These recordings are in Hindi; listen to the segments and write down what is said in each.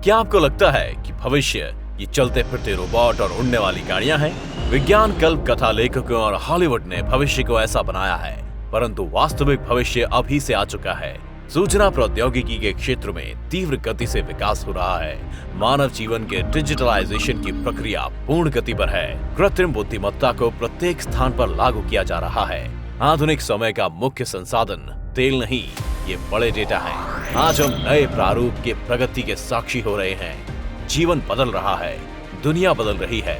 क्या आपको लगता है कि भविष्य ये चलते फिरते रोबोट और उड़ने वाली गाड़ियां हैं? विज्ञान कल्प कथा लेखकों और हॉलीवुड ने भविष्य को ऐसा बनाया है, परंतु वास्तविक भविष्य अभी से आ चुका है। सूचना प्रौद्योगिकी के क्षेत्र में तीव्र गति से विकास हो रहा है। मानव जीवन के डिजिटलाइजेशन की प्रक्रिया पूर्ण गति पर है। कृत्रिम बुद्धिमत्ता को प्रत्येक स्थान पर लागू किया जा रहा है। आधुनिक समय का मुख्य संसाधन तेल नहीं, ये बड़े डेटा हैं। आज हम नए प्रारूप के प्रगति के साक्षी हो रहे हैं। जीवन बदल रहा है, दुनिया बदल रही है।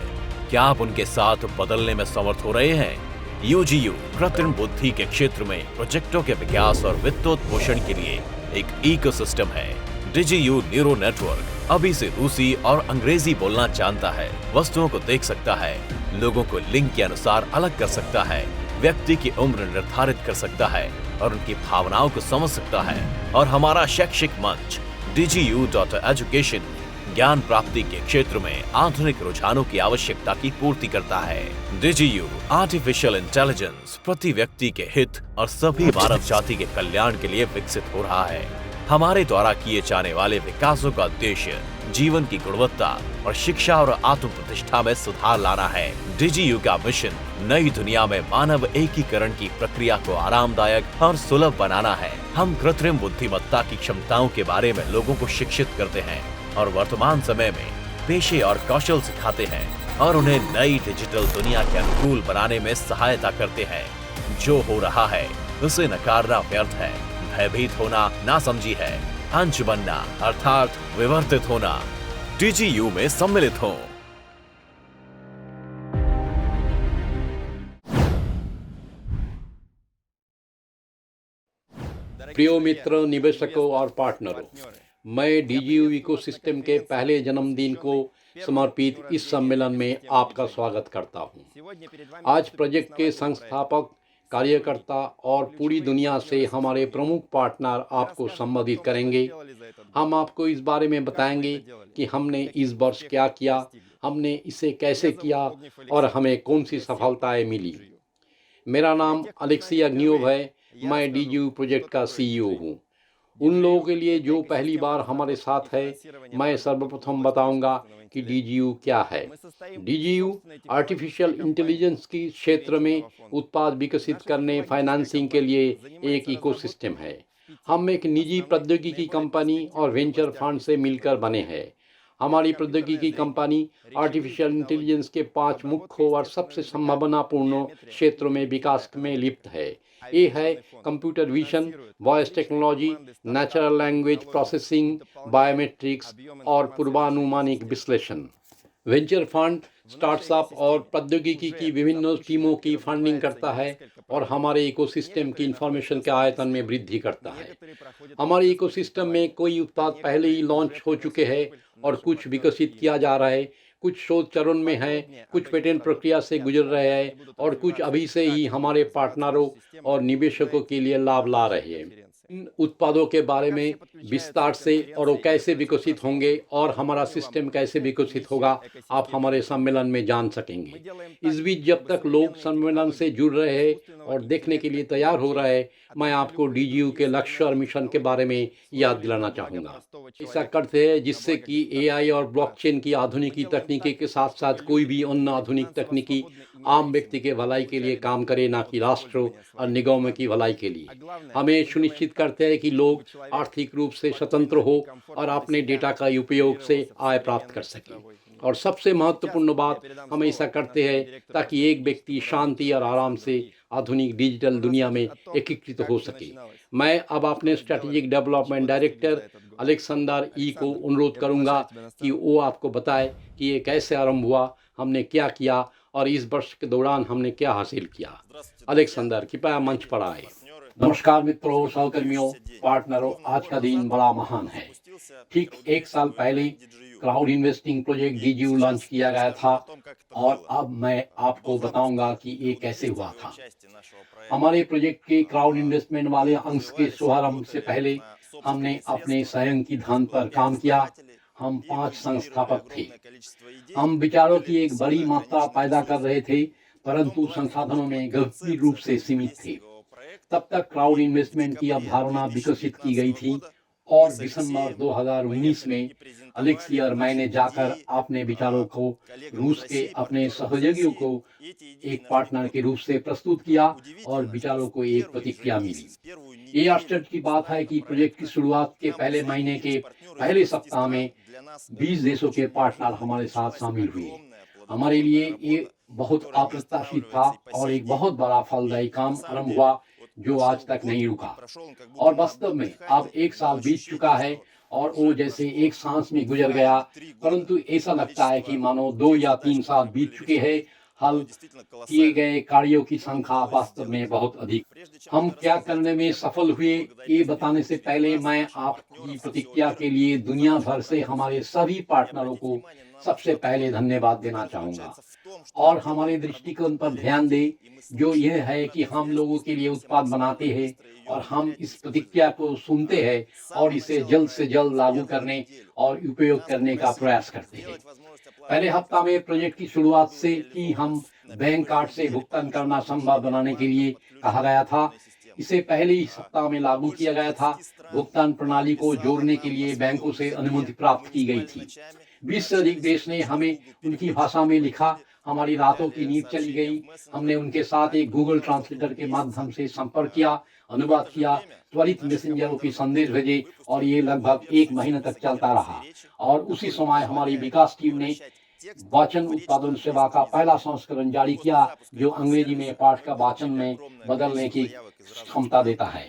क्या आप उनके साथ बदलने में समर्थ हो रहे हैं? यूजीयू कृत्रिम बुद्धि के क्षेत्र में प्रोजेक्टों के विकास और वित्तोत्पोषण के लिए एक इकोसिस्टम है। डीजीयू न्यूरो नेटवर्क अभी से रूसी और अंग्रेजी बोलना जानता है, वस्तुओं को देख सकता है, लोगों को लिंग के अनुसार अलग कर सकता है, व्यक्ति की उम्र निर्धारित कर सकता है और उनकी भावनाओं को समझ सकता है। और हमारा शैक्षिक मंच DGU.Education ज्ञान प्राप्ति के क्षेत्र में आधुनिक रुझानों की आवश्यकता की पूर्ति करता है। DGU आर्टिफिशियल इंटेलिजेंस प्रति व्यक्ति के हित और सभी मानव जाति के कल्याण के लिए विकसित हो रहा है। हमारे द्वारा किए जाने वाले विकासों का उद्देश्य जीवन की गुणवत्ता और शिक्षा और आत्म प्रतिष्ठा में सुधार लाना है। DGU का मिशन नई दुनिया में मानव एकीकरण की प्रक्रिया को आरामदायक और सुलभ बनाना है। हम कृत्रिम बुद्धिमत्ता की क्षमताओं के बारे में लोगों को शिक्षित करते हैं और वर्तमान समय में पेशे और कौशल सिखाते हैं और उन्हें नई डिजिटल दुनिया के अनुकूल बनाने में सहायता करते हैं। जो हो रहा है उसे नकारना व्यर्थ है। भयभीत होना नासमझी है। अंश बनना अर्थात विवर्तित होना। DGU में सम्मिलित हो। प्रिय मित्र, निवेशकों और पार्टनरों, मैं DGU इकोसिस्टम के पहले जन्मदिन को समर्पित इस सम्मेलन में आपका स्वागत करता हूं। आज प्रोजेक्ट के संस्थापक, कार्यकर्ता और पूरी दुनिया से हमारे प्रमुख पार्टनर आपको संबोधित करेंगे। हम आपको इस बारे में बताएंगे कि हमने इस वर्ष क्या किया, हमने इसे कैसे किया और हमें कौन सी सफलताएं मिली। मेरा नाम अलेक्सी अग्नियोव है। मैं DGU प्रोजेक्ट का CEO हूँ। उन लोगों के लिए जो पहली बार हमारे साथ है, मैं सर्वप्रथम बताऊंगा कि DGU क्या है। DGU आर्टिफिशियल इंटेलिजेंस की क्षेत्र में उत्पाद विकसित करने, फाइनेंसिंग के लिए एक इकोसिस्टम है। हम एक निजी प्रौद्योगिकी कंपनी और वेंचर फंड से मिलकर बने हैं। हमारी प्रौद्योगिकी कंपनी आर्टिफिशियल इंटेलिजेंस के 5 मुख्य और सबसे संभावनापूर्ण क्षेत्रों में विकास में लिप्त है। ये है computer vision, voice technology, natural language processing, biometrics और पूर्वानुमानिक विश्लेषण। वेंचर फंड स्टार्टअप और प्रौद्योगिकी की विभिन्न टीमों की फंडिंग करता है और हमारे इकोसिस्टम की इंफॉर्मेशन के आयतन में वृद्धि करता है। हमारे इकोसिस्टम में कोई उत्पाद पहले ही लॉन्च हो चुके हैं और कुछ विकसित किया जा रहा है, कुछ शोध चरण में है, कुछ पेटेंट प्रक्रिया से गुजर रहे हैं और कुछ अभी से ही हमारे पार्टनरों और निवेशकों के लिए लाभ ला रहे हैं। इन उत्पादों के बारे में विस्तार से और वो कैसे विकसित होंगे और हमारा सिस्टम कैसे विकसित होगा, आप हमारे सम्मेलन में जान सकेंगे। इस बीच जब तक लोग सम्मेलन से जुड़ रहे हैं और देखने के लिए तैयार हो रहे हैं, मैं आपको DGU के लक्ष्य और मिशन के बारे में याद दिलाना चाहूँगा। ऐसा करते हैं जिससे कि AI और ब्लॉकचेन की आधुनिक तकनीकी के साथ साथ कोई भी अन्य आधुनिक तकनीकी आम व्यक्ति के भलाई के लिए काम करे, ना कि राष्ट्र और निगमों की भलाई के लिए। हमें सुनिश्चित करते हैं कि लोग आर्थिक रूप से स्वतंत्र हो और अपने डेटा का उपयोग से आय प्राप्त कर सकें। और सबसे महत्वपूर्ण बात, हम ऐसा करते हैं ताकि एक व्यक्ति शांति और आराम से आधुनिक डिजिटल दुनिया में एकीकृत हो सके। मैं अब अपने स्ट्रेटेजिक डेवलपमेंट डायरेक्टर अलेक्जेंडर को अनुरोध करूंगा कि वो आपको बताए कि ये कैसे आरंभ हुआ, हमने क्या किया और इस वर्ष के दौरान हमने क्या हासिल किया। अलेक्जेंडर, कृपया मंच पर आए। नमस्कार मित्रों, सहकर्मियों, पार्टनरों, आज का दिन बड़ा महान है। ठीक 1 साल पहले crowd investing project DGU launch किया गया था और अब मैं आपको बताऊंगा कि ये कैसे हुआ था। हमारे प्रोजेक्ट के क्राउड इन्वेस्टमेंट वाले अंश के शुभारंभ से पहले हमने अपने स्वयं की धन पर काम किया। हम 5 संस्थापक थे। हम विचारों की एक बड़ी मात्रा पैदा कर रहे थे, परंतु संसाधनों में गंभीर रूप से सीमित थे। तब तक क्राउड इन्वेस्टमेंट की अवधारणा विकसित की गई थी और दिसंबर 2019 में अलेक्सी और मैंने जाकर अपने विचारों को रूस के अपने सहयोगियों को एक पार्टनर के रूप से प्रस्तुत किया और विचारों को एक प्रतिक्रिया मिली। ये आश्चर्य की बात है कि प्रोजेक्ट की शुरुआत के पहले महीने के पहले सप्ताह में 20 देशों के पार्टनर हमारे साथ शामिल हुए। हमारे लिए ये बहुत अप्रत्याशित था और एक बहुत बड़ा फलदायी काम आरंभ हुआ जो आज तक नहीं रुका। और वास्तव में अब 1 साल बीत चुका है और वो जैसे एक सांस में गुजर गया, परंतु ऐसा लगता है कि मानो 2 या 3 साल बीत चुके हैं। हल किए गए कार्यों की संख्या वास्तव में बहुत अधिक। हम क्या करने में सफल हुए ये बताने से पहले मैं आपकी प्रतिक्रिया के लिए दुनिया भर से हमारे सभी पार्टनरों को सबसे पहले धन्यवाद देना चाहूंगा और हमारे दृष्टिकोण पर ध्यान दें, जो यह है कि हम लोगों के लिए उत्पाद बनाते हैं और हम इस प्रतिक्रिया को सुनते हैं और इसे जल्द से जल्द लागू करने और उपयोग करने का प्रयास करते हैं। पहले हफ्ता में प्रोजेक्ट की शुरुआत से कि हम बैंक कार्ड से भुगतान करना संभव बनाने के लिए कहा गया था। इसे पहले ही सप्ताह में लागू किया गया था। भुगतान प्रणाली को जोड़ने के लिए बैंकों से अनुमति प्राप्त की गई थी। 20 से अधिक देश ने हमें उनकी भाषा में लिखा। हमारी रातों की नींद चली गई। हमने उनके साथ एक गूगल ट्रांसलेटर के माध्यम से संपर्क किया, अनुवाद किया, त्वरित मैसेंजरों की संदेश भेजे और ये लगभग 1 महीने तक चलता रहा। और उसी समय हमारी विकास टीम ने वाचन उत्पादन सेवा का पहला संस्करण जारी किया, जो अंग्रेजी में पाठ का वाचन में बदलने की क्षमता देता है।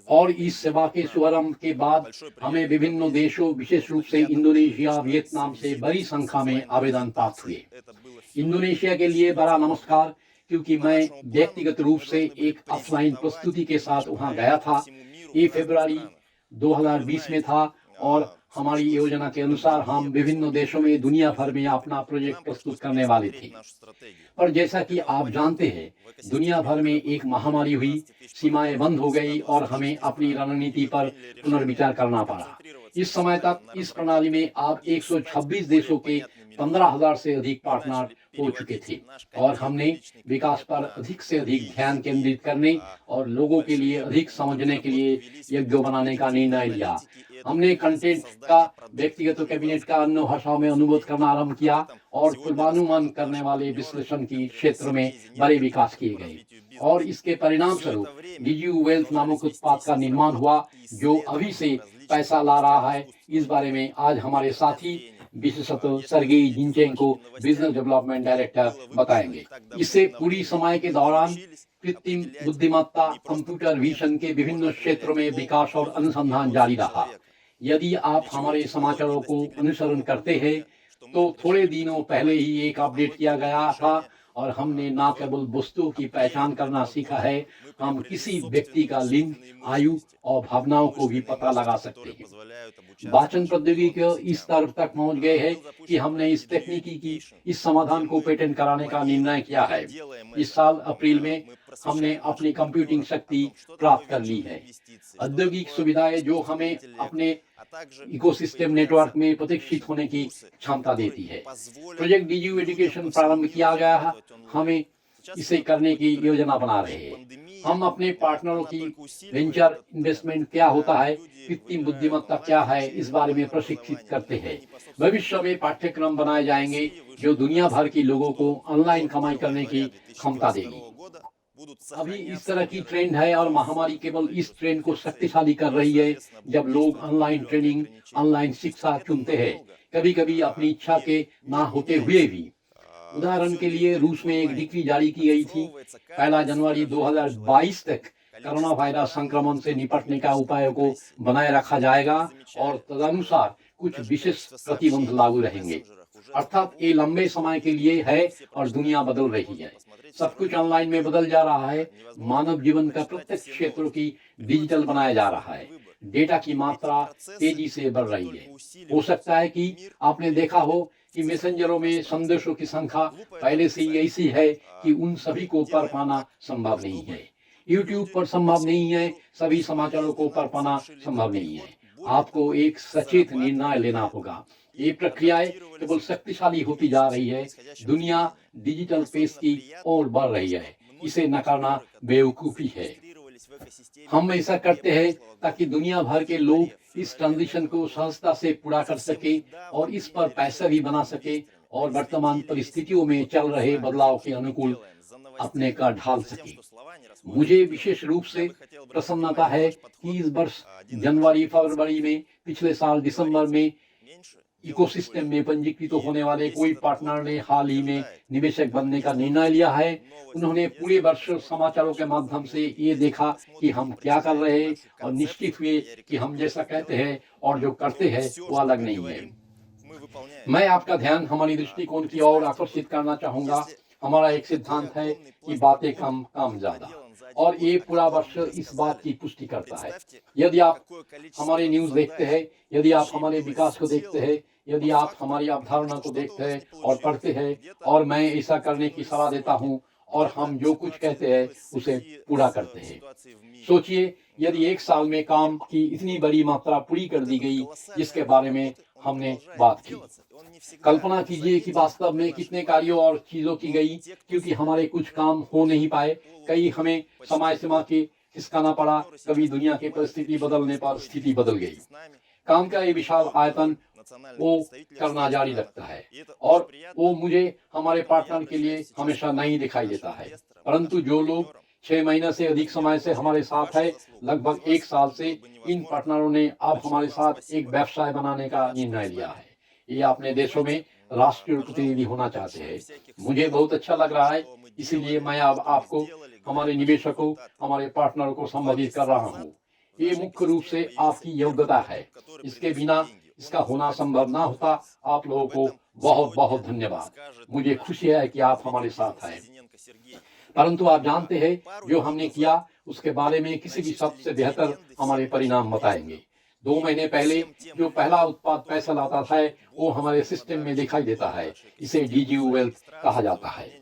और इस सेवा के शुभारंभ के बाद हमें विभिन्न देशों, विशेष रूप से इंडोनेशिया, वियतनाम से बड़ी संख्या में आवेदन प्राप्त हुए। इंडोनेशिया के लिए बड़ा नमस्कार, क्योंकि मैं व्यक्तिगत रूप से एक ऑफलाइन प्रस्तुति के साथ वहां गया था। ये फरवरी 2020 में था और हमारी योजना के अनुसार हम विभिन्न देशों में दुनिया भर में अपना प्रोजेक्ट प्रस्तुत करने वाले थे। पर जैसा कि आप जानते हैं, दुनिया भर में एक महामारी हुई, सीमाएं बंद हो गई और हमें अपनी रणनीति पर पुनर्विचार करना पड़ा। इस समय तक इस प्रणाली में आप 126 देशों के 15,000 से अधिक पार्टनर हो चुके थे और हमने विकास पर अधिक से अधिक ध्यान केंद्रित करने और लोगों के लिए अधिक समझने के लिए यज्ञ बनाने का निर्णय लिया। हमने कंटेंट का व्यक्तिगत कैबिनेट का अन्य भाषाओं में अनुवाद करना आरंभ किया और पूर्वानुमान करने वाले विश्लेषण की क्षेत्र में बड़े विकास किए गए और इसके परिणाम स्वरूप डिजिटल वेल्थ नामक उत्पाद का निर्माण हुआ, जो अभी से पैसा ला रहा है। इस बारे में आज हमारे साथी विशेषतः Sergei Zinchenko, business development director, बताएंगे। इससे पूरी समय के दौरान कृत्रिम बुद्धिमत्ता, कंप्यूटर विजन के विभिन्न क्षेत्रों में विकास और अनुसंधान जारी रहा। यदि आप हमारे समाचारों को अनुसरण करते हैं तो थोड़े दिनों पहले ही एक अपडेट किया गया था और हमने न केवल वस्तुओं की पहचान करना सीखा है, हम किसी व्यक्ति का लिंग, आयु और भावनाओं को भी पता लगा सकते हैं। वाचन प्रौद्योगिकी इस स्तर तक पहुंच गए है कि हमने इस तकनीकी की इस समाधान को पेटेंट कराने का निर्णय किया है। इस साल अप्रैल में हमने अपनी कंप्यूटिंग शक्ति प्राप्त कर ली है। औद्योगिक सुविधाएं जो हमें अपने इकोसिस्टम नेटवर्क में प्रतिष्ठित होने की क्षमता देती है। प्रोजेक्ट डिजिटल एजुकेशन प्रारंभ किया गया है। हमें इसे करने की योजना बना रहे हैं। हम अपने पार्टनरों की वेंचर इन्वेस्टमेंट क्या होता है, कृत्रिम बुद्धिमत्ता क्या है, इस बारे में प्रशिक्षित करते हैं। भविष्य में पाठ्यक्रम बनाए जाएंगे जो दुनिया भर के लोगों को ऑनलाइन कमाई करने की क्षमता देगी। अभी इस तरह की ट्रेंड है और महामारी केवल इस ट्रेंड को शक्तिशाली कर रही है। जब लोग ऑनलाइन ट्रेनिंग, ऑनलाइन शिक्षा चुनते हैं, कभी कभी अपनी इच्छा के ना होते हुए भी। उदाहरण के लिए रूस में एक डिक्री जारी की गई थी, 1 जनवरी 2022 तक कोरोना वायरस संक्रमण से निपटने का उपायों को बनाए रखा जाएगा और तदनुसार कुछ विशेष प्रतिबंध लागू रहेंगे। अर्थात ये लंबे समय के लिए है और दुनिया बदल रही है। सब कुछ ऑनलाइन में बदल जा रहा है। मानव जीवन का प्रत्येक क्षेत्र की डिजिटल बनाया जा रहा है। डेटा की मात्रा तेजी से बढ़ रही है। हो सकता है कि आपने देखा हो कि मैसेंजरों में संदेशों की संख्या पहले से ही ऐसी है कि उन सभी को पढ़ पाना संभव नहीं है। YouTube पर संभव नहीं है, सभी समाचारों को पढ़ पाना संभव नहीं है। आपको एक सचेत निर्णय लेना होगा। ये प्रक्रियाएं केवल शक्तिशाली होती जा रही है। दुनिया डिजिटल पेस की ओर बढ़ रही है। इसे नकारना बेवकूफी है। हम ऐसा करते हैं ताकि दुनिया भर के लोग इस ट्रांजिशन को सहजता से पूरा कर सके और इस पर पैसा भी बना सके और वर्तमान परिस्थितियों में चल रहे बदलाव के अनुकूल अपने का ढाल सके। मुझे विशेष रूप से प्रसन्नता है कि इस वर्ष जनवरी फरवरी में, पिछले साल दिसंबर में इकोसिस्टम में पंजीकृत होने वाले कोई पार्टनर ने हाल ही में निवेशक बनने का निर्णय लिया है। उन्होंने पूरे वर्ष समाचारों के माध्यम से ये देखा कि हम क्या कर रहे हैं और निश्चित हुए कि हम जैसा कहते हैं और जो करते हैं वो अलग नहीं है। मैं आपका ध्यान हमारी दृष्टिकोण की ओर आकर्षित करना चाहूंगा। हमारा एक सिद्धांत है कि बातें कम काम ज्यादा, और ये पूरा वर्ष इस बात की पुष्टि करता है। यदि आप हमारे न्यूज देखते हैं, यदि आप हमारे विकास को देखते हैं, यदि आप हमारी अवधारणा को देखते हैं और पढ़ते हैं, और मैं ऐसा करने की सलाह देता हूं, और हम जो कुछ कहते हैं उसे पूरा करते हैं। सोचिए, यदि एक साल में काम की इतनी बड़ी मात्रा पूरी कर दी गई जिसके बारे में हमने बात की। कल्पना कीजिए कि वास्तव में कितने कार्यों और चीजों की गई, क्योंकि हमारे कुछ काम हो नहीं पाए। कई हमें समय सीमा के खिसकाना पड़ा, कभी दुनिया की परिस्थिति बदलने पर स्थिति बदल गई। काम का ये विशाल आयतन वो करना जारी रखता है, और वो मुझे हमारे पार्टनर के लिए हमेशा नहीं दिखाई देता है। परंतु जो लोग 6 महीने से अधिक समय से हमारे साथ है, लगभग 1 साल से, इन पार्टनरों ने अब हमारे साथ एक व्यवसाय बनाने का निर्णय लिया है। ये अपने देशों में राष्ट्रीय प्रतिनिधि होना चाहते हैं। मुझे बहुत अच्छा लग रहा है, इसीलिए मैं अब आपको, हमारे निवेशकों, हमारे पार्टनरों को संबोधित कर रहा हूँ। ये मुख्य रूप से आपकी योग्यता है। इसके बिना इसका होना संभव ना होता। आप लोगों को बहुत बहुत धन्यवाद। मुझे खुशी है कि आप हमारे साथ हैं। परंतु आप जानते हैं, जो हमने किया उसके बारे में किसी भी शब्द से बेहतर हमारे परिणाम बताएंगे। 2 महीने पहले जो पहला उत्पाद पैसा लाता था, वो हमारे सिस्टम में दिखाई देता है। इसे डीजीयू वेल्थ कहा जाता है।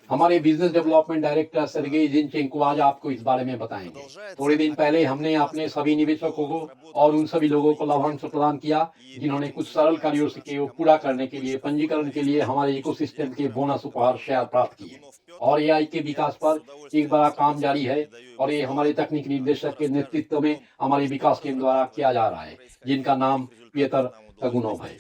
हमारे business development director Sergei Zinchenko आज आपको इस बारे में बताएंगे। थोड़े दिन पहले हमने अपने सभी निवेशकों को और उन सभी लोगों को लाभांश प्रदान किया जिन्होंने कुछ सरल कार्यों को पूरा करने के लिए, पंजीकरण के लिए हमारे इकोसिस्टम के बोनस उपहार शेयर प्राप्त किए। और एआई के विकास पर एक बड़ा काम जारी है, और ये हमारे तकनीकी निर्देशक के नेतृत्व में हमारे विकास टीम द्वारा किया जा रहा है, जिनका नाम पियतर तगुनोव है।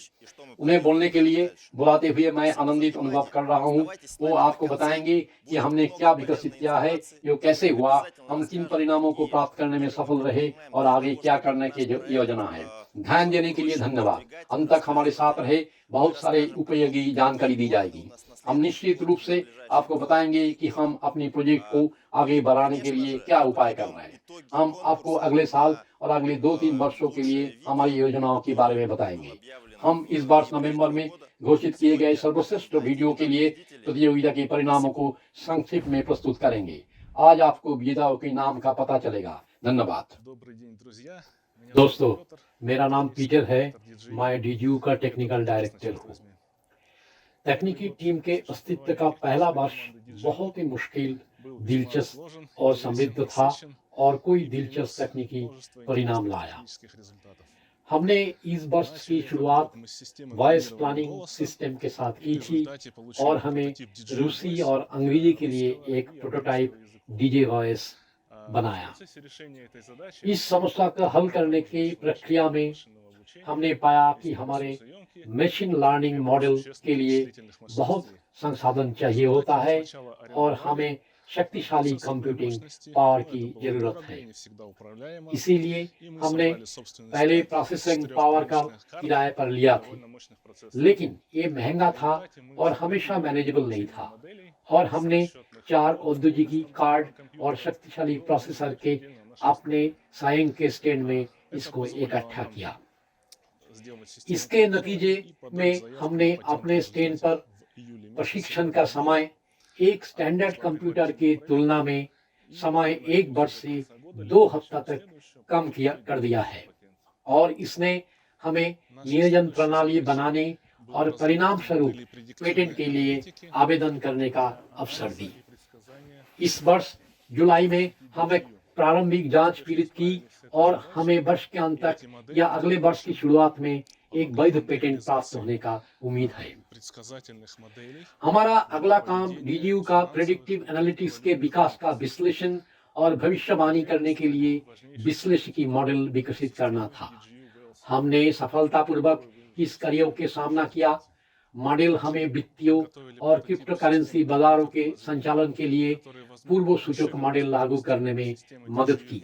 उन्हें बोलने के लिए बुलाते हुए मैं आनंदित अनुभव कर रहा हूँ। वो आपको बताएंगे कि हमने क्या विकसित किया है, ये कैसे हुआ, हम किन परिणामों को प्राप्त करने में सफल रहे, और आगे क्या करने की योजना है। ध्यान देने के लिए धन्यवाद। अंत तक हमारे साथ रहे, बहुत सारे उपयोगी जानकारी दी जाएगी। हम निश्चित रूप से आपको बताएंगे कि हम अपनी प्रोजेक्ट को आगे बढ़ाने के लिए क्या उपाय कर रहे हैं। हम आपको अगले साल और अगले 2-3 वर्षों के लिए हमारी योजनाओं के बारे में बताएंगे। हम इस वर्ष नवंबर में घोषित किए गए सर्वश्रेष्ठ वीडियो के लिए प्रतियोगिता के परिणामों को संक्षिप्त में प्रस्तुत करेंगे। आज आपको विजेताओं के नाम का पता चलेगा। धन्यवाद। दोस्तों, मेरा नाम पीटर है। मैं डीजीयू का टेक्निकल डायरेक्टर हूँ। तकनीकी टीम के अस्तित्व का पहला वर्ष बहुत ही मुश्किल, दिलचस्प और समृद्ध था, और कोई दिलचस्प तकनीकी परिणाम लाया। हमने इस वर्ष की शुरुआत वॉइस प्लानिंग सिस्टम के साथ की थी, और हमें रूसी और अंग्रेजी के लिए एक प्रोटोटाइप डीजे वॉइस बनाया। इस समस्या को हल करने की प्रक्रिया में हमने पाया कि हमारे मशीन लर्निंग मॉडल के लिए बहुत संसाधन चाहिए होता है, और हमें शक्तिशाली कंप्यूटिंग पावर की जरूरत है। इसीलिए हमने पहले प्रोसेसिंग पावर का किराए पर लिया था, लेकिन ये महंगा था और हमेशा मैनेजेबल नहीं था, और हमने 4 औद्योगिकी कार्ड और शक्तिशाली प्रोसेसर के अपने साइंग के स्टैंड में इसको इकट्ठा किया। इसके नतीजे में हमने अपने स्टैंड पर प्रशिक्षण का समय एक स्टैंडर्ड कंप्यूटर की तुलना में समय 1 वर्ष से 2 हफ्ता तक कम कर दिया है, और इसने हमें नियोजन प्रणाली बनाने और परिणाम स्वरूप पेटेंट के लिए आवेदन करने का अवसर दी। इस वर्ष जुलाई में हम एक प्रारंभिक जांच पीड़ित की, और हमें वर्ष के अंत तक या अगले वर्ष की शुरुआत में एक वैध पेटेंट प्राप्त होने का उम्मीद है। हमारा अगला काम डीजीयू का प्रेडिक्टिव एनालिटिक्स के विकास का विश्लेषण और भविष्यवाणी करने के लिए विश्लेषिकी मॉडल विकसित करना था। हमने सफलतापूर्वक इस कार्यों के सामना किया। मॉडल हमें वित्तीय और क्रिप्टो करेंसी बाजारों के संचालन के लिए पूर्व सूचक मॉडल लागू करने में मदद की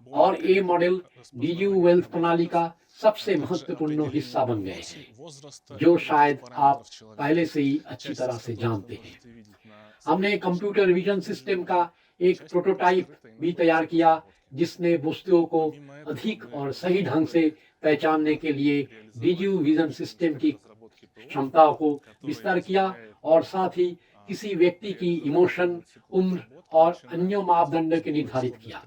और ये मॉडल डीजीयू वेल्थ प्रणाली का सबसे महत्वपूर्ण हिस्सा बन गए हैं, जो शायद आप पहले से ही अच्छी तरह से जानते हैं। हमने कंप्यूटर विजन सिस्टम का एक प्रोटोटाइप भी तैयार किया, जिसने वस्तुओं को अधिक और सही ढंग से पहचानने के लिए डीजीयू विजन सिस्टम की क्षमताओं को विस्तार किया और साथ ही किसी व्यक्ति की इमोशन, उम्र और अन्य मापदंड के निर्धारित किया।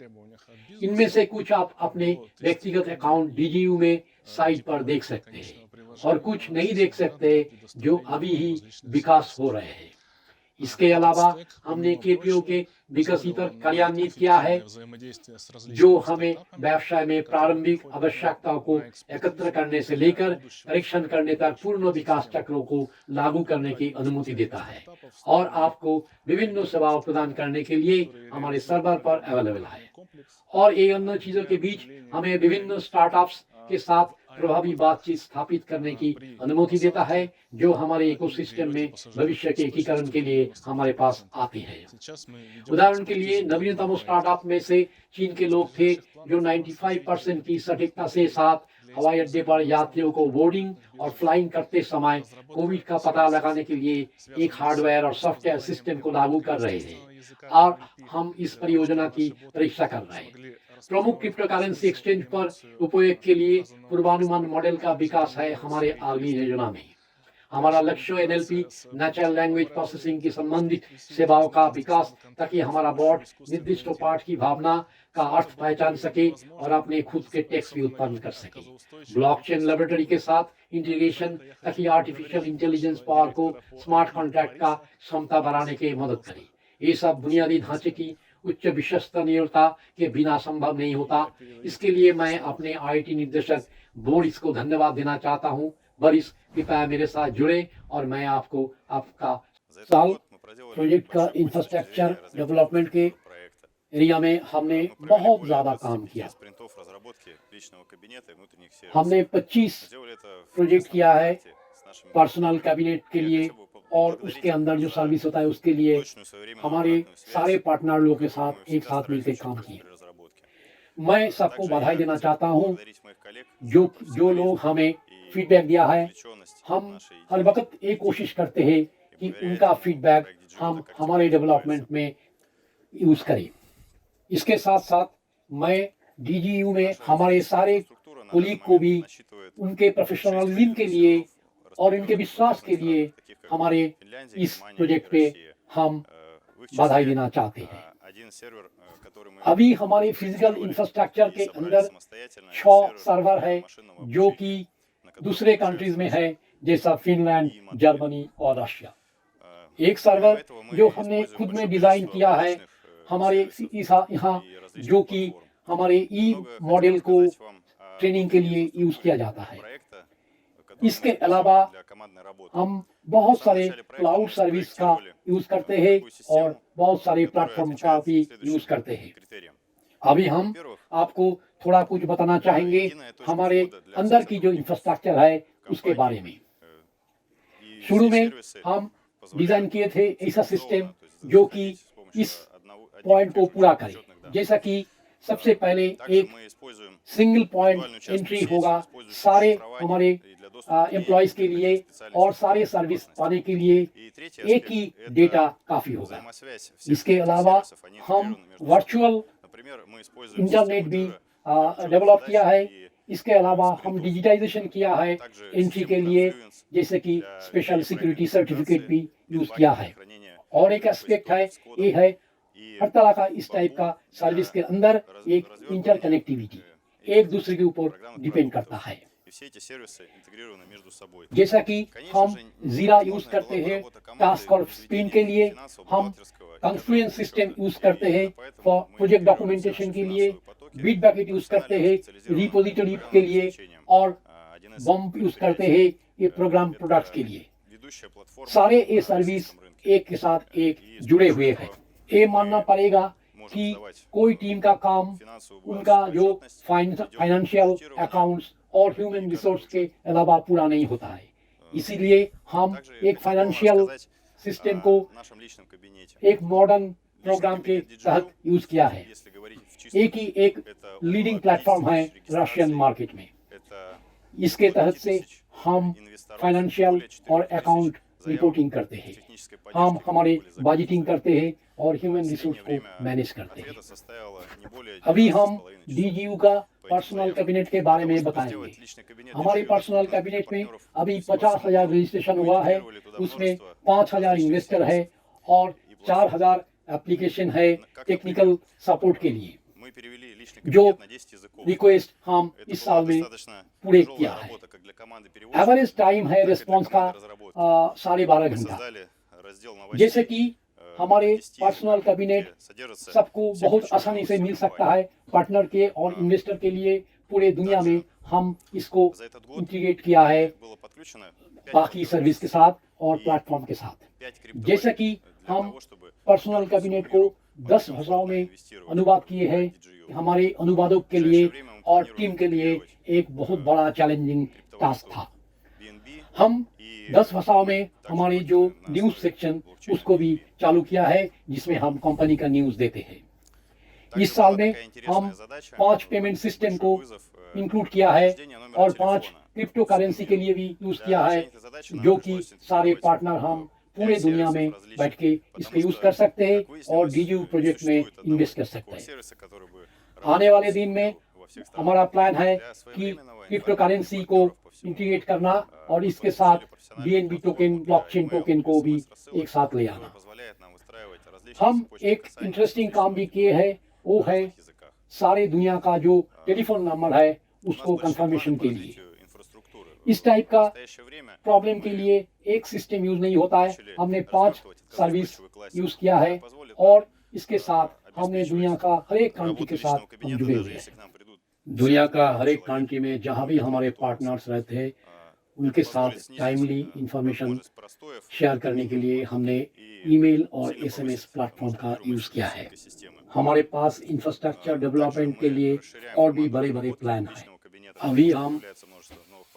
इनमें से कुछ आप अपने व्यक्तिगत अकाउंट डीजीयू में साइट पर देख सकते हैं और कुछ नहीं देख सकते जो अभी ही विकास हो रहे हैं। इसके अलावा हमने केपीओ के विकसित कार्यान्वित किया है, जो हमें व्यवसाय में प्रारंभिक आवश्यकताओं को एकत्र करने से लेकर परीक्षण करने तक पूर्ण विकास चक्रों को लागू करने की अनुमति देता है और आपको विभिन्न सेवाओं प्रदान करने के लिए हमारे सर्वर पर अवेलेबल है। और ये अन्य चीजों के बीच हमें विभिन्न स्टार्टअप्स के साथ प्रभावी बातचीत स्थापित करने की अनुमति देता है, जो हमारे इकोसिस्टम में भविष्य के एकीकरण के लिए हमारे पास आते हैं। उदाहरण के लिए नवीनतम स्टार्टअप में से चीन के लोग थे, जो 95% की सटीकता से साथ हवाई अड्डे पर यात्रियों को बोर्डिंग और फ्लाइंग करते समय कोविड का पता लगाने के लिए एक हार्डवेयर और सॉफ्टवेयर सिस्टम को लागू कर रहे थे और हम इस परियोजना की परीक्षा कर रहे हैं। प्रमुख क्रिप्टो करेंसी एक्सचेंज पर उपयोग के लिए पूर्वानुमान मॉडल का विकास है हमारे अगली योजना में। हमारा लक्ष्य एनएलपी, नेचुरल लैंग्वेज प्रोसेसिंग की संबंधित सेवाओं का विकास, ताकि हमारा बॉट निर्दिष्ट पाठ की भावना का अर्थ पहचान सके और अपने खुद के टेक्स्ट भी उत्पन्न कर सके। ब्लॉकचेन लेबोरेटरी के साथ इंटीग्रेशन, ताकि आर्टिफिशियल इंटेलिजेंस पावर को स्मार्ट कॉन्ट्रैक्ट का क्षमता बढ़ाने की मदद करे। ये सब बुनियादी ढांचे की उच्च विश्वसनीयता के बिना संभव नहीं होता। इसके लिए मैं अपने आईटी निर्देशक बोरिस को धन्यवाद देना चाहता हूं। बोरिस, कृपया मेरे साथ जुड़े और मैं आपको आपका साल प्रोजेक्ट का इंफ्रास्ट्रक्चर डेवलपमेंट के एरिया में हमने बहुत ज़्यादा काम किया। हमने 25 प्रोजेक्ट किया है पर्सनल कैबिनेट के लिए, और उसके अंदर जो सर्विस होता है उसके लिए हमारे सारे पार्टनर लोगों के साथ एक साथ मिलकर काम किए। मैं सबको बधाई देना चाहता हूं, जो लोग हमें फीडबैक दिया है। हम हर वक्त एक कोशिश करते हैं कि उनका फीडबैक हम हमारे डेवलपमेंट में यूज करें। इसके साथ साथ मैं डीजीयू में हमारे सारे कोलीग को भी उनके प्रोफेशनलिज्म के लिए और इनके विश्वास के लिए हमारे इस प्रोजेक्ट पे हम बधाई देना चाहते हैं। अभी हमारे फिजिकल इंफ्रास्ट्रक्चर के अंदर 6 सर्वर है, जो कि दूसरे कंट्रीज में है, जैसा फिनलैंड, जर्मनी और रशिया। एक सर्वर जो हमने खुद में डिजाइन किया है हमारे यहाँ, जो कि हमारे ई मॉडल को ट्रेनिंग के लिए यूज किया जाता है। इसके अलावा हम बहुत सारे क्लाउड सर्विस का यूज करते हैं और बहुत सारे प्लेटफॉर्म का भी यूज करते हैं। अभी हम आपको थोड़ा कुछ बताना चाहेंगे हमारे अंदर की जो इंफ्रास्ट्रक्चर है उसके बारे में। शुरू में हम डिजाइन किए थे ऐसा सिस्टम जो कि इस पॉइंट को पूरा करे, जैसा कि सबसे पहले एक सिंगल पॉइंट एंट्री होगा सारे हमारे एम्प्लॉयज के लिए, और सारे सर्विस पाने के लिए एक ही डेटा काफी होगा। इसके अलावा हम वर्चुअल इंटरनेट भी डेवलप किया है। इसके अलावा हम डिजिटाइजेशन किया है एंट्री के लिए, जैसे कि स्पेशल सिक्योरिटी सर्टिफिकेट भी यूज किया है। और एक एस्पेक्ट है, ये है हर तरह का इस टाइप का सर्विस के अंदर एक इंटरकनेक्टिविटी एक दूसरे के ऊपर डिपेंड करता है। जैसा कि हम जीरा यूज करते हैं टास्क और स्पिन के लिए, हम कॉन्फ्लुएंस सिस्टम यूज करते हैं फॉर प्रोजेक्ट डॉक्यूमेंटेशन के लिए, बिटबकेट यूज करते हैं रिपोजिटरी के लिए, और बम्प यूज करते हैं ये प्रोग्राम प्रोडक्ट्स के लिए। सारे ये सर्विस एक के साथ एक जुड़े हुए हैं। ये मानना पड़ेगा कि कोई टीम का काम उनका जो फाइनेंशियल अकाउंट्स और ह्यूमन रिसोर्स के अलावा पूरा नहीं होता है। इसीलिए हम एक फाइनेंशियल सिस्टम को एक मॉडर्न प्रोग्राम के तहत यूज किया है। एक लीडिंग प्लेटफॉर्म है रशियन मार्केट में। इसके तहत से हम फाइनेंशियल और अकाउंट रिपोर्टिंग करते हैं, हम हमारे बजटिंग करते हैं और ह्यूमन रिसोर्स को मैनेज करते हैं। अभी हम डीजीयू का पर्सनल कैबिनेट के बारे में बताएंगे। हमारे पर्सनल कैबिनेट में अभी 50,000 रजिस्ट्रेशन हुआ है, उसमें 5,000 इन्वेस्टर है और 4,000 एप्लीकेशन है टेक्निकल सपोर्ट के लिए, जो रिक्वेस्ट हम इस साल में पूरे किया है। एवरेज टाइम है रिस्पॉन्स का 12.5 घंटा। जैसे कि हमारे पर्सनल कैबिनेट सबको बहुत आसानी से मिल सकता है, पार्टनर के और इन्वेस्टर के लिए पूरे दुनिया में हम इसको इंटीग्रेट किया है बाकी सर्विस के साथ और प्लेटफॉर्म के साथ। जैसे कि हम पर्सनल कैबिनेट को 10 भाषाओं में अनुवाद किए हैं। हमारे अनुवादक के लिए और टीम के लिए एक बहुत बड़ा चैलेंजिंग टास्क था। हम 10 भाषाओं में हमारी जो न्यूज़ सेक्शन उसको भी चालू किया है, जिसमें हम कंपनी का न्यूज़ देते हैं। इस साल में हम 5 पेमेंट सिस्टम को इंक्लूड किया है और 5 क्रिप्टो करेंसी के लिए भी यूज किया है, जो कि सारे पार्टनर हम पूरे दुनिया में बैठ के इसको यूज कर सकते हैं और डीजीयू प्रोजेक्ट में इन्वेस्ट कर सकते हैं। आने वाले दिन में हमारा प्लान है कि क्रिप्टो करेंसी को इंटीग्रेट करना और इसके साथ बीएनबी टोकन, ब्लॉकचेन टोकन को भी एक साथ ले आना। हम एक इंटरेस्टिंग काम भी किए हैं, वो है सारे दुनिया का जो टेलीफोन नंबर है उसको कंफर्मेशन के लिए। इस टाइप का प्रॉब्लम के लिए एक सिस्टम यूज नहीं होता है। हमने 5 सर्विस यूज किया है और इसके साथ हमने दुनिया का हर एक कंट्री के साथ हम जुड़े हुए हैं। दुनिया का हर एक कंट्री में जहाँ भी हमारे पार्टनर्स रहते हैं उनके साथ टाइमली इंफॉर्मेशन शेयर करने के लिए हमने ईमेल और एसएमएस प्लेटफॉर्म का यूज किया है। हमारे पास इंफ्रास्ट्रक्चर डेवलपमेंट के लिए और भी बड़े बड़े प्लान हैं। अभी हम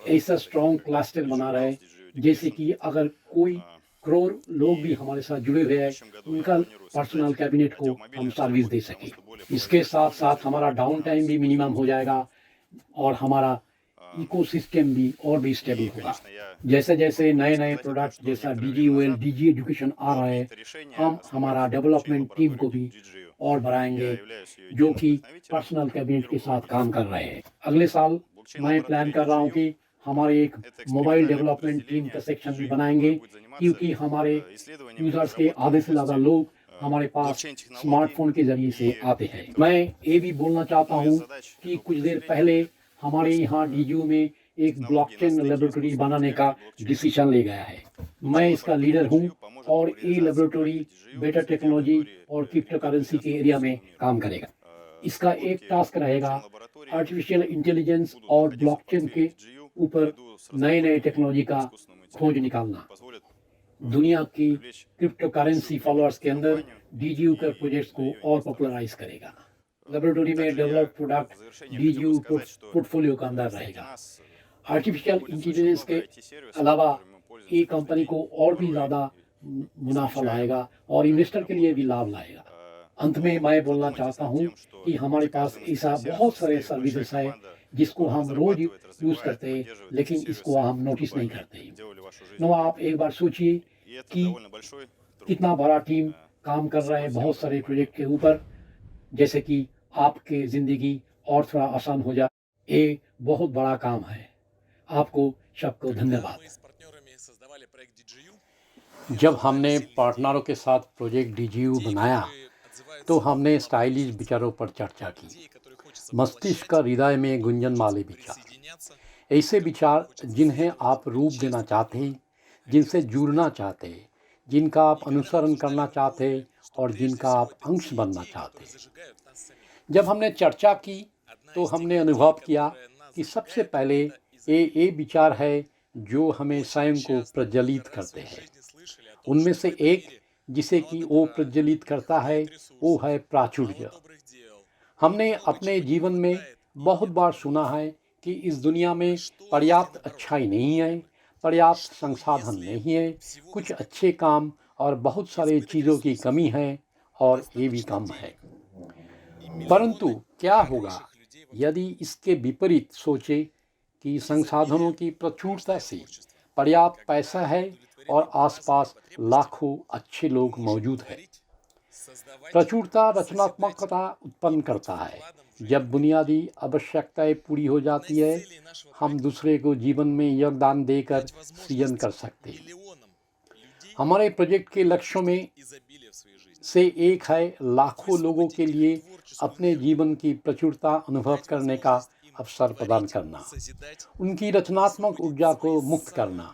ऐसा स्ट्रॉन्ग क्लस्टर बना रहे हैं, जैसे कि अगर कोई करोड़ लोग भी हमारे साथ जुड़े हुए हैं, उनका पर्सनल कैबिनेट को हम सर्विस दे सके। इसके साथ साथ हमारा डाउन टाइम भी मिनिमम हो जाएगा और हमारा इकोसिस्टम भी और भी स्टेबल होगा। जैसे जैसे नए नए प्रोडक्ट जैसा डीजीयूएल, डीजी एजुकेशन आ रहा है, हम हमारा डेवलपमेंट टीम को भी और बढ़ाएंगे, जो कि पर्सनल कैबिनेट के साथ काम कर रहे हैं। अगले साल मैं प्लान कर रहा हूँ कि हमारे एक मोबाइल डेवलपमेंट टीम का सेक्शन भी बनाएंगे, क्योंकि हमारे यूजर्स के आधे से ज़्यादा लोग हमारे पास स्मार्टफोन के जरिए से आते हैं। मैं ये भी बोलना चाहता हूँ कि कुछ देर पहले हमारे यहाँ डीजीयू में एक ब्लॉकचेन लेबोरेटरी बनाने का डिसीजन ले गया है। मैं इसका लीडर हूँ और ये लेबोरेटरी बेटर टेक्नोलॉजी और क्रिप्टो करेंसी के एरिया में काम करेगा। इसका एक टास्क रहेगा आर्टिफिशियल इंटेलिजेंस और ब्लॉकचेन के ऊपर नए नए टेक्नोलॉजी का खोज निकालना। दुनिया की क्रिप्टो करेंसी फॉलोअर्स के अंदर डीजीयू के प्रोजेक्ट्स को और पॉपुलराइज करेगा। लेबोरेटरी में डेवलप प्रोडक्ट डीजीयू पोर्टफोलियो का अंदर रहेगा। आर्टिफिशियल इंटेलिजेंस के अलावा ये कंपनी को और भी ज़्यादा मुनाफा लाएगा और इन्वेस्टर के लिए भी लाभ लाएगा। अंत में मैं बोलना चाहता हूँ कि हमारे पास ऐसा बहुत सारे सर्विसेज है जिसको हम रोज यूज करते हैं, लेकिन इसको हम नोटिस नहीं करते। नो, आप एक बार सोचिए कि कितना बड़ा टीम काम कर रहा है बहुत सारे प्रोजेक्ट के ऊपर, जैसे कि आपके ज़िंदगी और थोड़ा आसान हो जाए। ये बहुत बड़ा काम है। आपको सबको धन्यवाद। जब हमने पार्टनरों के साथ प्रोजेक्ट डीजीयू बनाया तो हमने स्टाइलिश विचारों पर चर्चा की। मस्तिष्क का हृदय में गुंजन वाले विचार, ऐसे विचार जिन्हें आप रूप देना चाहते हैं, जिनसे जुड़ना चाहते हैं, जिनका आप अनुसरण करना चाहते हैं और जिनका आप अंश बनना चाहते हैं। जब हमने चर्चा की तो हमने अनुभव किया कि सबसे पहले ये विचार है जो हमें स्वयं को प्रज्वलित करते हैं। उनमें से एक जिसे कि वो प्रज्वलित करता है वो है प्राचुर्य। हमने अपने जीवन में बहुत बार सुना है कि इस दुनिया में पर्याप्त अच्छाई नहीं है, पर्याप्त संसाधन नहीं है, कुछ अच्छे काम और बहुत सारे चीज़ों की कमी है और ये भी कम है। परंतु क्या होगा यदि इसके विपरीत सोचे कि संसाधनों की प्रचुरता से पर्याप्त पैसा है और आसपास लाखों अच्छे लोग मौजूद हैं। प्रचुरता रचनात्मकता उत्पन्न करता है। जब बुनियादी आवश्यकताएं पूरी हो जाती है, हम दूसरे को जीवन में योगदान देकर सृजन कर सकते हैं। हमारे प्रोजेक्ट के लक्ष्यों में से एक है लाखों लोगों के लिए अपने जीवन की प्रचुरता अनुभव करने का अवसर प्रदान करना, उनकी रचनात्मक ऊर्जा को मुक्त करना,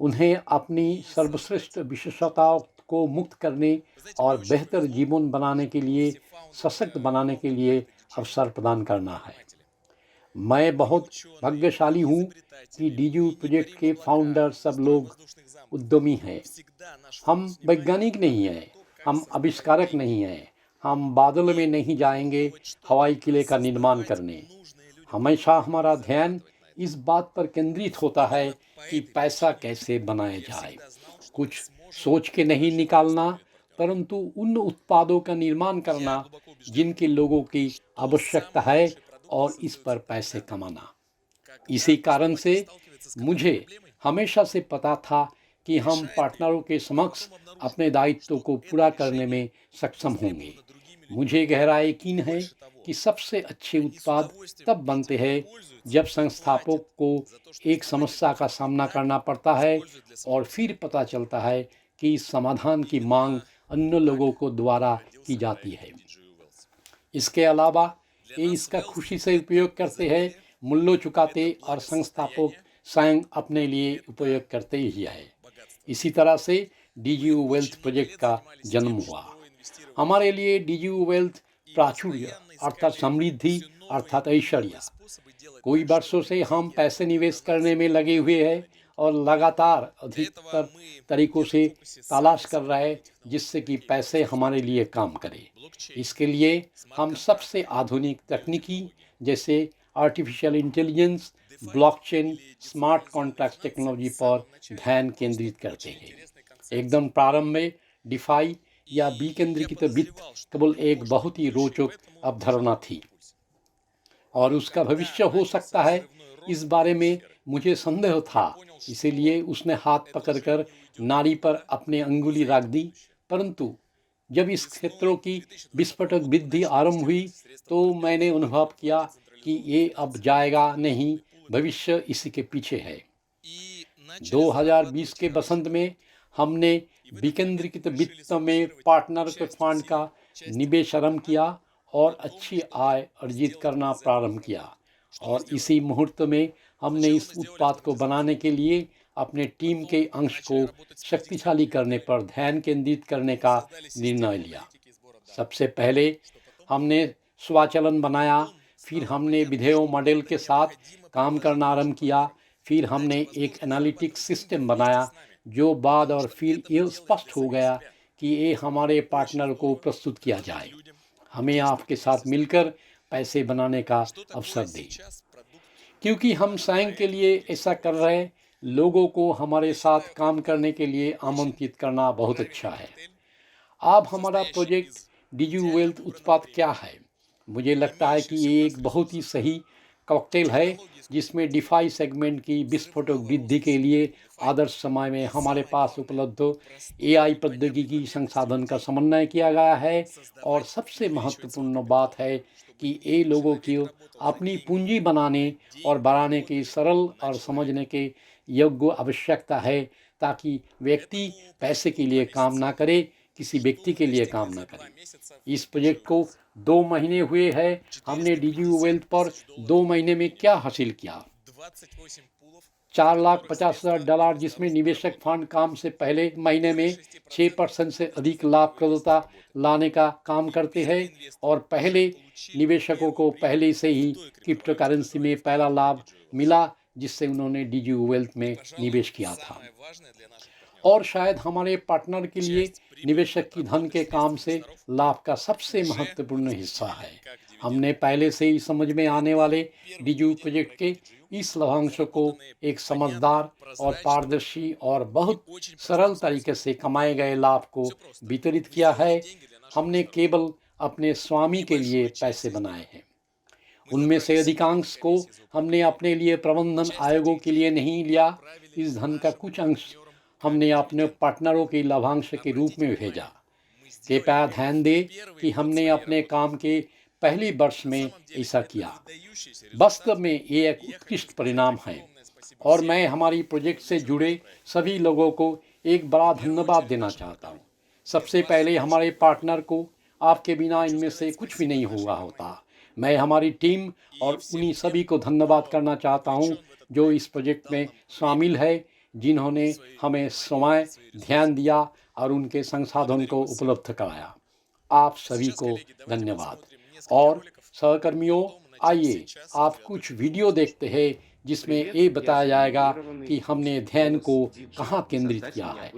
उन्हें अपनी सर्वश्रेष्ठ विशेषताओं को मुक्त करने और बेहतर जीवन बनाने के लिए, सशक्त बनाने के लिए अवसर प्रदान करना है। मैं बहुत भाग्यशाली हूँ कि डीजू प्रोजेक्ट के फाउंडर सब लोग उद्यमी हैं। हम वैज्ञानिक नहीं हैं, हम आविष्कारक नहीं हैं, हम बादल में नहीं जाएंगे हवाई किले का निर्माण करने। हमेशा हमारा ध्यान इस बात पर केंद्रित होता है कि पैसा कैसे बनाया जाए। कुछ सोच के नहीं निकालना, परंतु उन उत्पादों का निर्माण करना जिनके लोगों की आवश्यकता है और इस पर पैसे कमाना। इसी कारण से मुझे हमेशा से पता था कि हम पार्टनरों के समक्ष अपने दायित्व को पूरा करने में सक्षम होंगे। मुझे गहरा यकीन है कि सबसे अच्छे उत्पाद तब बनते हैं जब संस्थापक को एक समस्या का सामना करना पड़ता है और फिर पता चलता है कि इस समाधान की मांग अन्य लोगों को द्वारा की जाती है। इसके अलावा ये इसका खुशी से उपयोग करते हैं, मूल्य चुकाते और संस्थापक स्वयं अपने लिए उपयोग करते ही है। इसी तरह से डीजीयू वेल्थ प्रोजेक्ट का जन्म हुआ। हमारे लिए डीजीयू वेल्थ प्राचुर्य अर्थात समृद्धि अर्थात ऐश्वर्य। कोई वर्षों से हम पैसे निवेश करने में लगे हुए हैं और लगातार अधिकतर तरीकों से तलाश कर रहे हैं जिससे कि पैसे हमारे लिए काम करें। इसके लिए हम सबसे आधुनिक तकनीकी जैसे artificial intelligence, blockchain, smart contract technology पर ध्यान केंद्रित करते हैं। एकदम प्रारंभ में डिफाई या विकेंद्रीकृत वित्त केवल एक बहुत ही रोचक अवधारणा थी और उसका भविष्य हो सकता है इस बारे में मुझे संदेह था। इसीलिए उसने हाथ पकड़कर नारी पर अपनी अंगुली रख दी। परंतु जब इस क्षेत्रों की विस्फोटक वृद्धि आरंभ हुई तो मैंने अनुभव किया कि ये अब जाएगा नहीं, भविष्य इसी के पीछे है। 2020 के बसंत में हमने विकेंद्रीकृत वित्त में पार्टनर के फंड का निवेश आरंभ किया और अच्छी आय अर्जित करना प्रारंभ किया और इसी मुहूर्त में हमने इस उत्पाद को बनाने के लिए अपने टीम के अंश को शक्तिशाली करने पर ध्यान केंद्रित करने का निर्णय लिया। सबसे पहले हमने स्वचालन बनाया, फिर हमने विधेय मॉडल के साथ काम करना आरंभ किया, फिर हमने एक एनालिटिक्स सिस्टम बनाया जो बाद और फिर ये स्पष्ट हो गया कि ये हमारे पार्टनर को प्रस्तुत किया जाए। हमें आपके साथ मिलकर पैसे बनाने का अवसर दें, क्योंकि हम स्वयं के लिए ऐसा कर रहे हैं। लोगों को हमारे साथ काम करने के लिए आमंत्रित करना बहुत अच्छा है। अब हमारा प्रोजेक्ट डीजीयू वेल्थ उत्पाद क्या है? मुझे लगता है कि ये एक बहुत ही सही कॉकटेल है जिसमें डिफाई सेगमेंट की विस्फोटक वृद्धि के लिए आदर्श समय में हमारे पास उपलब्ध एआई प्रौद्योगिकी संसाधन का समन्वय किया गया है। और सबसे महत्वपूर्ण बात है कि ये लोगों की अपनी पूंजी बनाने और बढ़ाने की सरल और समझने के योग्य आवश्यकता है, ताकि व्यक्ति पैसे के लिए काम ना करे, किसी व्यक्ति के लिए काम ना करे। इस प्रोजेक्ट को 2 महीने हुए हैं। हमने डीजीयू वेल्थ पर 2 महीने में क्या हासिल किया? $4,50,000, जिसमें निवेशक फंड काम से पहले महीने में 6% से अधिक लाभप्रदता लाने का काम करते हैं और पहले निवेशकों को पहले से ही क्रिप्टो करेंसी में पहला लाभ मिला जिससे उन्होंने डीजीयू वेल्थ में निवेश किया था। और शायद हमारे पार्टनर के लिए निवेशक की धन के काम से लाभ का सबसे महत्वपूर्ण हिस्सा है। हमने पहले से ही समझ में आने वाले डीजू प्रोजेक्ट के इस लाभांश को एक समझदार और पारदर्शी और बहुत सरल तरीके से कमाए गए लाभ को वितरित किया है। हमने केवल अपने स्वामी के लिए पैसे बनाए हैं। उनमें से अधिकांश को हमने अपने लिए प्रबंधन आयोगों के लिए नहीं लिया। इस धन का कुछ अंश हमने अपने पार्टनरों के लाभांश के रूप में भेजा। कृपया ध्यान दें कि हमने अपने काम के पहले वर्ष में ऐसा किया। वास्तव में ये एक उत्कृष्ट परिणाम है और मैं हमारी प्रोजेक्ट से जुड़े सभी लोगों को एक बड़ा धन्यवाद देना चाहता हूँ। सबसे पहले हमारे पार्टनर को, आपके बिना इनमें से कुछ भी नहीं हुआ होता। मैं हमारी टीम और उन्हीं सभी को धन्यवाद करना चाहता हूँ जो इस प्रोजेक्ट में शामिल है, जिन्होंने हमें समय, ध्यान दिया और उनके संसाधन को उपलब्ध कराया। आप सभी को धन्यवाद। और सहकर्मियों, आइए आप कुछ वीडियो देखते हैं जिसमें ये बताया जाएगा कि हमने ध्यान को कहाँ केंद्रित किया है।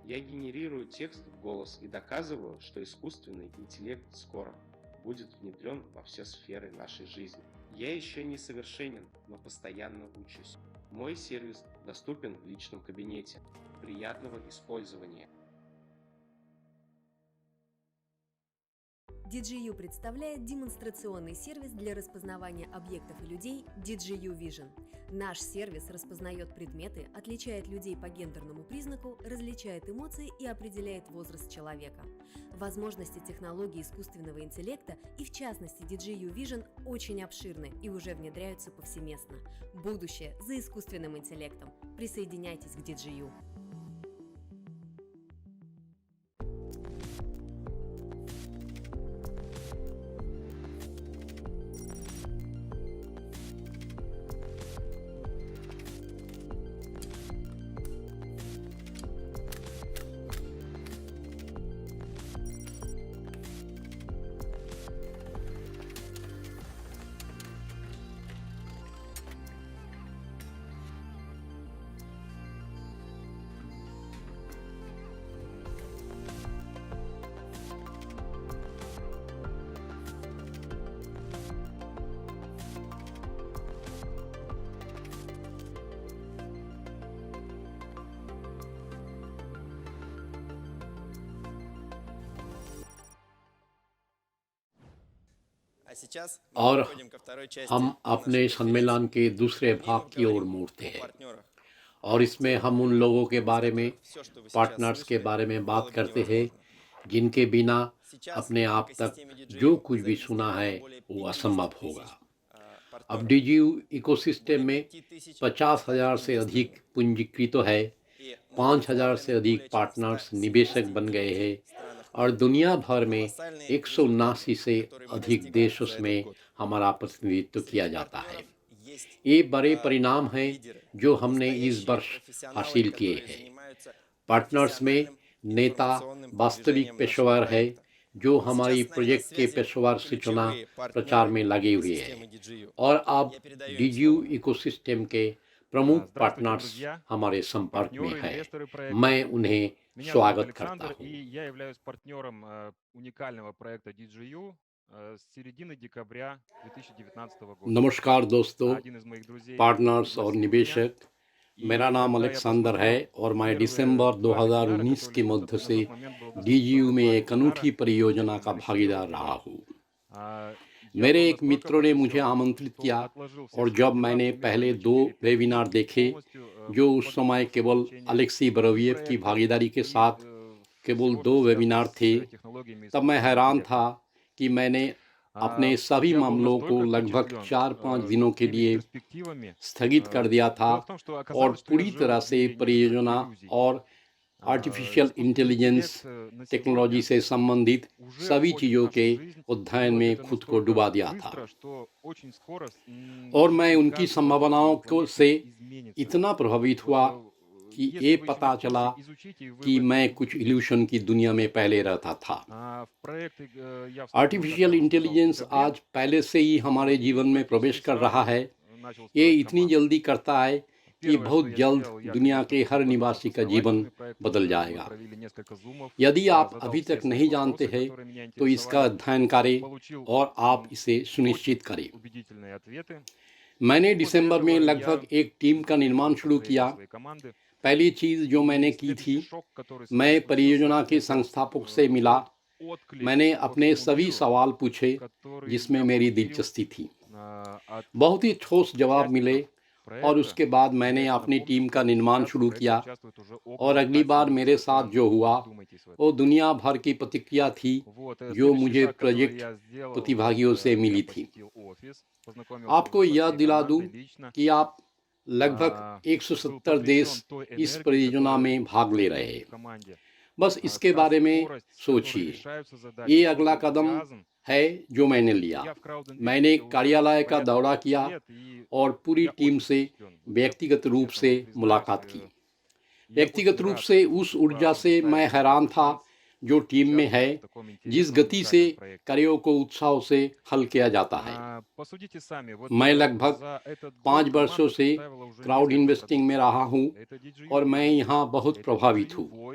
Я генерирую текст в голос и доказываю, что искусственный интеллект скоро будет внедрен во все сферы нашей жизни. Я еще не совершенен, но постоянно учусь. Мой сервис доступен в личном кабинете. Приятного использования. DJU представляет демонстрационный сервис для распознавания объектов и людей DJU Vision. Наш сервис распознает предметы, отличает людей по гендерному признаку, различает эмоции и определяет возраст человека. Возможности технологий искусственного интеллекта и в частности DJU Vision очень обширны и уже внедряются повсеместно. Будущее за искусственным интеллектом. Присоединяйтесь к DJU. और हम अपने सम्मेलन के दूसरे भाग की ओर मुड़ते हैं और इसमें हम उन लोगों के बारे में, पार्टनर्स के बारे में बात करते हैं जिनके बिना अपने आप तक जो कुछ भी सुना है वो असंभव होगा। अब डीजीयू इकोसिस्टम में 50,000 से अधिक पूंजीकृत है, 5,000 से अधिक पार्टनर्स निवेशक बन गए हैं और दुनिया भर में 179 से अधिक देशों में हमारा प्रतिनिधित्व किया जाता है। ये बड़े परिणाम हैं जो हमने इस वर्ष हासिल किए हैं। पार्टनर्स में नेता वास्तविक पेशेवर है जो हमारी प्रोजेक्ट के पेशेवर सूचना प्रचार में लगे हुए हैं और अब डीजीयू इकोसिस्टम के प्रमुख पार्टनर्स हमारे संपर्क में हैं। मैं उन्हें स्वागत करता हूँ। Я являюсь партнером уникального проекта DJU с середины декабря 2019 года. नमस्कार दोस्तों, Один из моих друзей, पार्टनर्स और निवेशक, मेरा नाम अलेक्जेंडर है और मैं दिसंबर 2019 के मध्य से डीजीयू में एक अनूठी परियोजना का भागीदार रहा हूँ। मेरे एक मित्रों ने मुझे आमंत्रित किया और जब मैंने पहले 2 वेबिनार देखे जो उस समय केवल अलेक्सी बरोवियव की भागीदारी के साथ केवल 2 वेबिनार थे, तब मैं हैरान था कि मैंने अपने सभी मामलों को लगभग 4-5 दिनों के लिए स्थगित कर दिया था और पूरी तरह से परियोजना और आर्टिफिशियल इंटेलिजेंस टेक्नोलॉजी से संबंधित सभी चीज़ों के अध्ययन में खुद को डुबा दिया था। और मैं उनकी संभावनाओं को से इतना प्रभावित हुआ कि ये पता चला कि मैं कुछ इल्यूशन की दुनिया में पहले रहता था। आर्टिफिशियल इंटेलिजेंस आज पहले से ही हमारे जीवन में प्रवेश कर रहा है। ये इतनी जल्दी करता है कि बहुत जल्द दुनिया के हर निवासी का जीवन बदल जाएगा। यदि आप अभी तक नहीं जानते हैं तो इसका अध्ययन करें और आप इसे सुनिश्चित करें। मैंने दिसंबर में लगभग एक टीम का निर्माण शुरू किया। पहली चीज़ जो मैंने की थी, मैं परियोजना के संस्थापक से मिला। मैंने अपने सभी सवाल पूछे जिसमें मेरी दिलचस्पी थी। बहुत ही ठोस जवाब मिले और उसके बाद मैंने अपनी टीम का निर्माण शुरू किया। और अगली बार मेरे साथ जो हुआ वो दुनिया भर की प्रतिक्रिया थी जो मुझे प्रोजेक्ट प्रतिभागियों से मिली थी। आपको याद दिला दूं कि आप लगभग 170 देश इस परियोजना में भाग ले रहे हैं। बस इसके बारे में सोचिए। ये अगला कदम है जो मैंने लिया। मैंने कार्यालय का दौरा किया और पूरी टीम से व्यक्तिगत रूप से मुलाकात की। व्यक्तिगत रूप से उस ऊर्जा से मैं हैरान था जो टीम में है, जिस गति से कार्यों को उत्साह से हल किया जाता है। मैं लगभग 5 वर्षों से क्राउड इन्वेस्टिंग में रहा हूँ और मैं यहाँ बहुत प्रभावित हूँ।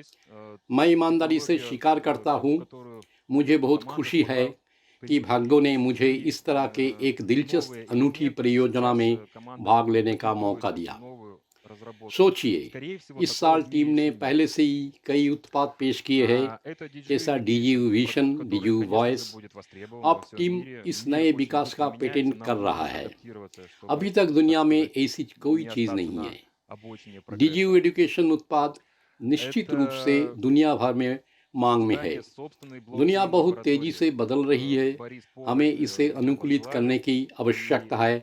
मैं ईमानदारी से स्वीकार करता हूँ, मुझे बहुत खुशी है कि भाग्यों ने मुझे इस तरह के एक दिलचस्प अनूठी परियोजना में भाग लेने का मौका दिया। सोचिए, इस साल टीम ने पहले से ही कई उत्पाद पेश किए हैं, जैसा डीजीयू विजन, डीजीयू वॉइस। अब टीम इस नए विकास का पेटेंट कर रहा है। अभी तक दुनिया में ऐसी कोई चीज़ नहीं है। डीजीयू एजुकेशन उत्पाद निश्चित रूप से दुनिया भर में मांग में है। दुनिया बहुत तेजी से बदल रही है। हमें इसे अनुकूलित करने की आवश्यकता है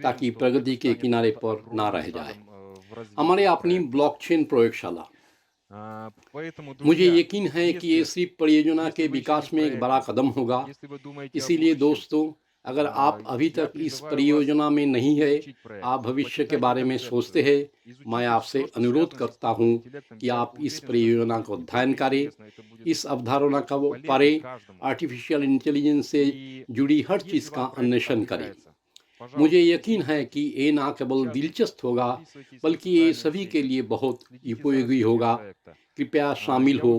ताकि प्रगति के किनारे पर ना रह जाए। हमारे अपनी ब्लॉकचेन प्रयोगशाला। मुझे यकीन है कि ये सिर्फ परियोजना के विकास में एक बड़ा कदम होगा। इसीलिए दोस्तों, अगर आप अभी तक इस परियोजना में नहीं है, आप भविष्य के बारे में सोचते हैं, मैं आपसे अनुरोध करता हूं कि आप इस परियोजना को अध्ययन करें, इस अवधारणा का पढ़ें, आर्टिफिशियल इंटेलिजेंस से जुड़ी हर चीज़ का अन्वेषण करें। मुझे यकीन है कि ये न केवल दिलचस्प होगा बल्कि ये सभी के लिए बहुत उपयोगी होगा। कृपया शामिल हो।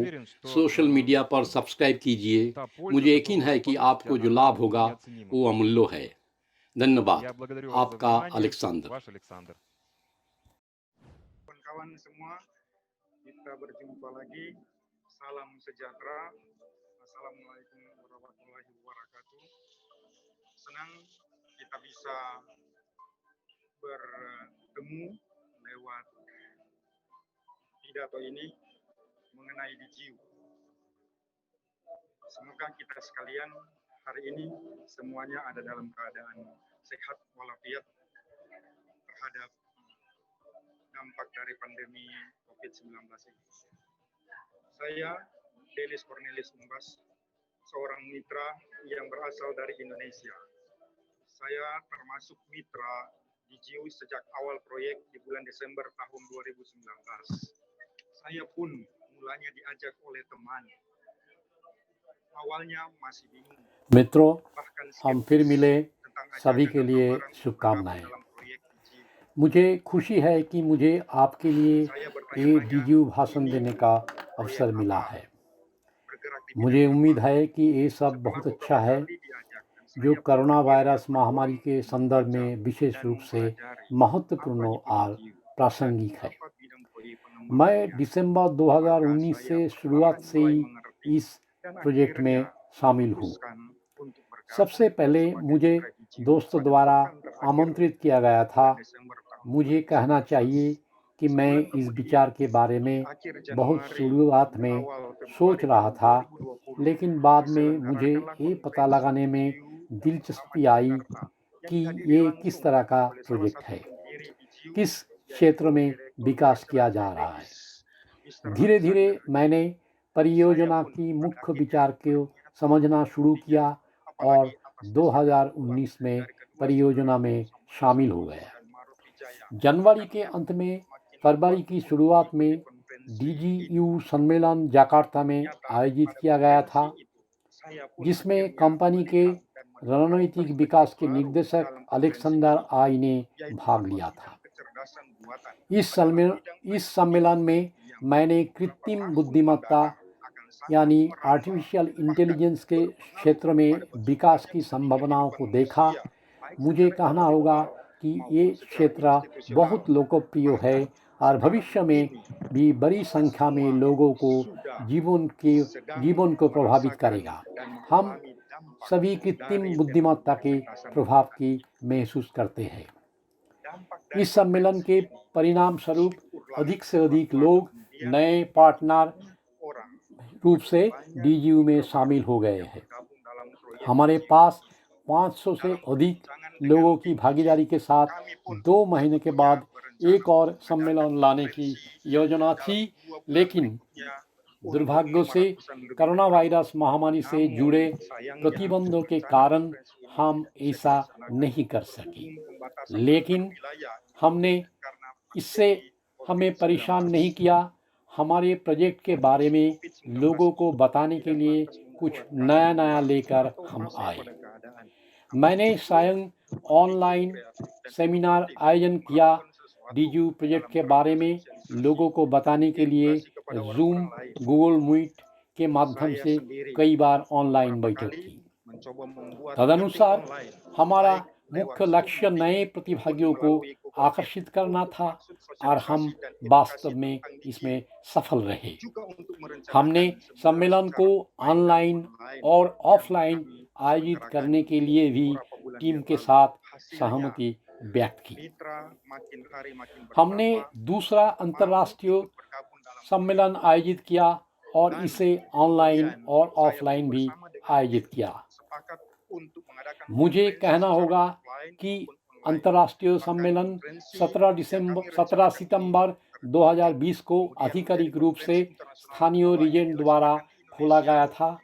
सोशल मीडिया पर सब्सक्राइब कीजिए। मुझे यकीन है कि आपको जो लाभ होगा वो अमूल्य है। धन्यवाद। आपका Alexander. Kawan-kawan semua, kita berjumpa lagi. Salam sejahtera. Assalamualaikum warahmatullahi wabarakatuh. Senang kita bisa bertemu lewat pidato ini mengenai DGU. Semoga kita sekalian hari ini semuanya ada dalam keadaan sehat walafiat terhadap dampak dari pandemi COVID-19 ini. Saya Delis Cornelis Umbas, seorang mitra yang berasal dari Indonesia. Saya termasuk mitra DGU sejak awal proyek di bulan Desember tahun 2019. Saya pun mulanya diajak oleh teman. Awalnya masih bingung. मित्रों, bahkan हम फिर skeptis मिले। tentang सभी ajakan के लिए tawaran शुभकामनाएं। bergabung dalam proyek DGU. मुझे खुशी है कि मुझे आपके लिए Saya ये bertanya-tanya, डीजीयू भाषण ini देने का proyek अवसर मिला apa? है। Bergerak di मुझे bidang उम्मीद apa? है कि ये सब Setelah बहुत beberapa अच्छा है, kali diajak dan जो saya pun corona akhirnya virus berpeluang महामारी के संदर्भ belajar में विशेष dan रूप से mempelajari महत्वपूर्ण apa itu और DGU dan प्रासंगिक है। apa bidang proyek मैं pengembangannya. दिसंबर Maka 2019 saya से शुरुआत perlahan से mulai ही mengerti इस dan प्रोजेक्ट में akhirnya शामिल हूँ। memutuskan untuk bergabung सबसे पहले sebagai मुझे mitra DGU दोस्तों pada द्वारा pekan terakhir आमंत्रित किया गया था। bulan Desember tahun मुझे कहना 2019. चाहिए कि मैं Sebulan इस kemudian, विचार के बारे में di akhir बहुत Januari शुरुआत hingga में awal सोच Februari रहा tahun था, 2020 लेकिन बाद में मुझे diselenggarakanlah ये पता konferensi लगाने में DGU yang दिलचस्पी pertama di आई Jakarta yang कि dihadiri ये langsung किस तरह का oleh salah प्रोजेक्ट satu है, pendiri DGU किस yaitu क्षेत्र में Direktur विकास किया Pelaksana जा रहा है। Strategis Mr. धीरे धीरे Alexander. मैंने Saya परियोजना pun की pada मुख्य akhirnya विचार को berniat समझना शुरू mengikutinya, किया और apalagi atas desakan kuat 2019 में dari kedua परियोजना saudara में Samara शामिल हो Santoso गया। dan Maruf Wijaya. जनवरी Akan के itu, अंत में semakin फरवरी kuat की शुरुआत में mengikuti konferensi डीजीयू itu. सम्मेलन जकार्ता में Ternyata आयोजित pada किया गया था, konferensi itu, saya pun जिसमें akhirnya कंपनी के melihat dan melihat रणनीतिक perspektif विकास के baru निर्देशक dalam konferensi अलेक्जेंडर ini, आई ने yaitu भाग bahwa लिया था। bidang kecerdasan इस सम्मेलन में मैंने कृत्रिम बुद्धिमत्ता यानी आर्टिफिशियल इंटेलिजेंस के क्षेत्र में विकास की संभावनाओं को देखा। मुझे कहना होगा कि ये क्षेत्र बहुत लोकप्रिय है और भविष्य में भी बड़ी संख्या में लोगों को जीवन को प्रभावित करेगा। हम सभी कृत्रिम बुद्धिमत्ता के प्रभाव की महसूस करते हैं। इस सम्मेलन के परिणाम स्वरूप अधिक से अधिक लोग नए पार्टनर रूप से डीजीयू में शामिल हो गए हैं। हमारे पास 500 से अधिक लोगों की भागीदारी के साथ 2 महीने के बाद एक और सम्मेलन लाने की योजना थी, लेकिन दुर्भाग्य से कोरोना वायरस महामारी से जुड़े प्रतिबंधों के कारण हम ऐसा नहीं कर सके। लेकिन इससे हमें परेशान नहीं किया। हमारे प्रोजेक्ट के बारे में लोगों को बताने के लिए कुछ नया लेकर हम आए। मैंने स्वयं ऑनलाइन सेमिनार आयोजन किया। डीजीयू प्रोजेक्ट के बारे में लोगों को बताने के लिए जूम, गूगल मीट के माध्यम से कई बार ऑनलाइन बैठक की। तदनुसार हमारा मुख्य लक्ष्य नए प्रतिभागियों को आकर्षित करना था और हम वास्तव में इसमें सफल रहे। हमने सम्मेलन को ऑनलाइन और ऑफलाइन आयोजित करने के लिए भी टीम के साथ सहमति व्यक्त की। हमने दूसरा अंतर्राष्ट्रीय सम्मेलन आयोजित किया और इसे ऑनलाइन और ऑफलाइन भी आयोजित किया। मुझे कहना होगा कि अंतर्राष्ट्रीय सम्मेलन 17 सितंबर 2020 को आधिकारिक रूप से स्थानीय रीजन द्वारा खोला गया था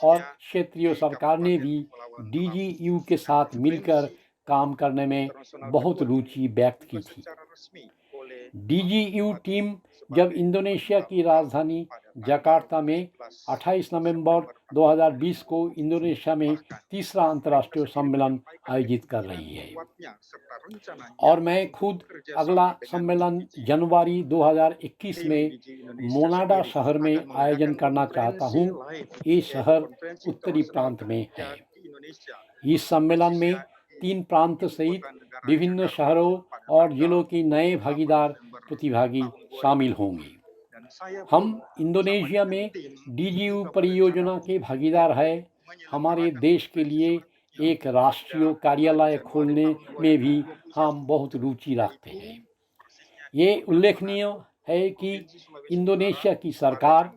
और क्षेत्रीय सरकार ने भी डीजीयू के साथ मिलकर काम करने में बहुत रुचि व्यक्त की थी। डीजीयू टीम जब इंडोनेशिया की राजधानी जकार्ता में 28 नवंबर 2020 को इंडोनेशिया में तीसरा अंतर्राष्ट्रीय सम्मेलन आयोजित कर रही है और मैं खुद अगला सम्मेलन जनवरी 2021 में मोनाडा शहर में आयोजन करना चाहता हूँ। ये शहर उत्तरी प्रांत में है। इस सम्मेलन में 3 प्रांत सहित विभिन्न शहरों और जिलों की नए प्रतिभागी शामिल होंगे। हम इंडोनेशिया में डीजीयू परियोजना के भागीदार हैं। हमारे देश के लिए एक राष्ट्रीय कार्यालय खोलने में भी हम बहुत रुचि रखते हैं। ये उल्लेखनीय है कि इंडोनेशिया की सरकार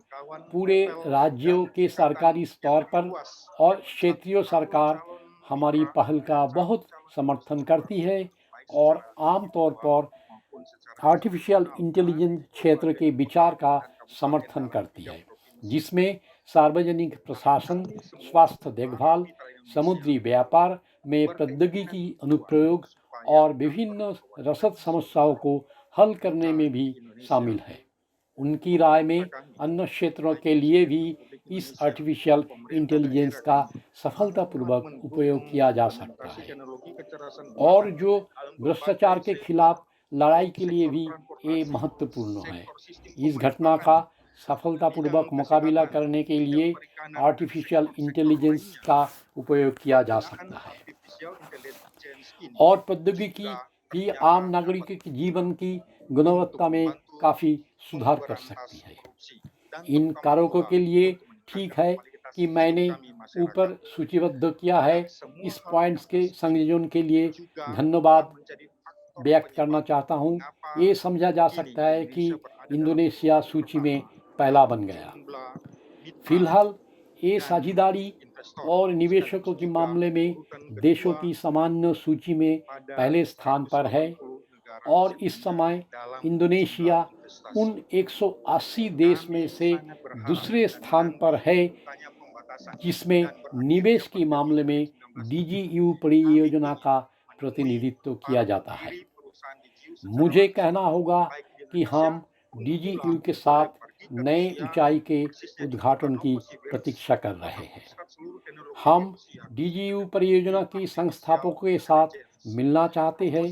पूरे राज्यों के सरकारी स्तर पर और क्षेत्रीय सरकार हमारी पहल का बहुत समर्थन करती है और आमतौर पर आर्टिफिशियल इंटेलिजेंस क्षेत्र के विचार का समर्थन करती है, जिसमें सार्वजनिक प्रशासन, स्वास्थ्य देखभाल, समुद्री व्यापार में प्रौद्योगिकी अनुप्रयोग और विभिन्न रसद समस्याओं को हल करने में भी शामिल है। उनकी राय में अन्य क्षेत्रों के लिए भी इस आर्टिफिशियल इंटेलिजेंस का सफलतापूर्वक उपयोग किया जा सकता है और जो भ्रष्टाचार के खिलाफ लड़ाई के लिए भी ये महत्वपूर्ण है। इस घटना का सफलतापूर्वक मुकाबला करने के लिए आर्टिफिशियल इंटेलिजेंस का उपयोग किया जा सकता है और प्रौद्योगिकी भी आम नागरिक के जीवन की गुणवत्ता में काफ़ी सुधार कर सकती है। इन कारकों के लिए ठीक है कि मैंने ऊपर सूचीबद्ध किया है। इस पॉइंट्स के संयोजन के लिए धन्यवाद व्यक्त करना चाहता हूँ। ये समझा जा सकता है कि इंडोनेशिया सूची में पहला बन गया। फिलहाल ये साझेदारी और निवेशकों के मामले में देशों की सामान्य सूची में पहले स्थान पर है और इस समय इंडोनेशिया उन 180 देश में से दूसरे स्थान पर है जिसमें निवेश के मामले में डीजीयू परियोजना का प्रतिनिधित्व किया जाता है। मुझे कहना होगा कि हम डीजीयू के साथ नए ऊंचाई के उद्घाटन की प्रतीक्षा कर रहे हैं। हम डीजीयू परियोजना के संस्थापकों के साथ मिलना चाहते हैं।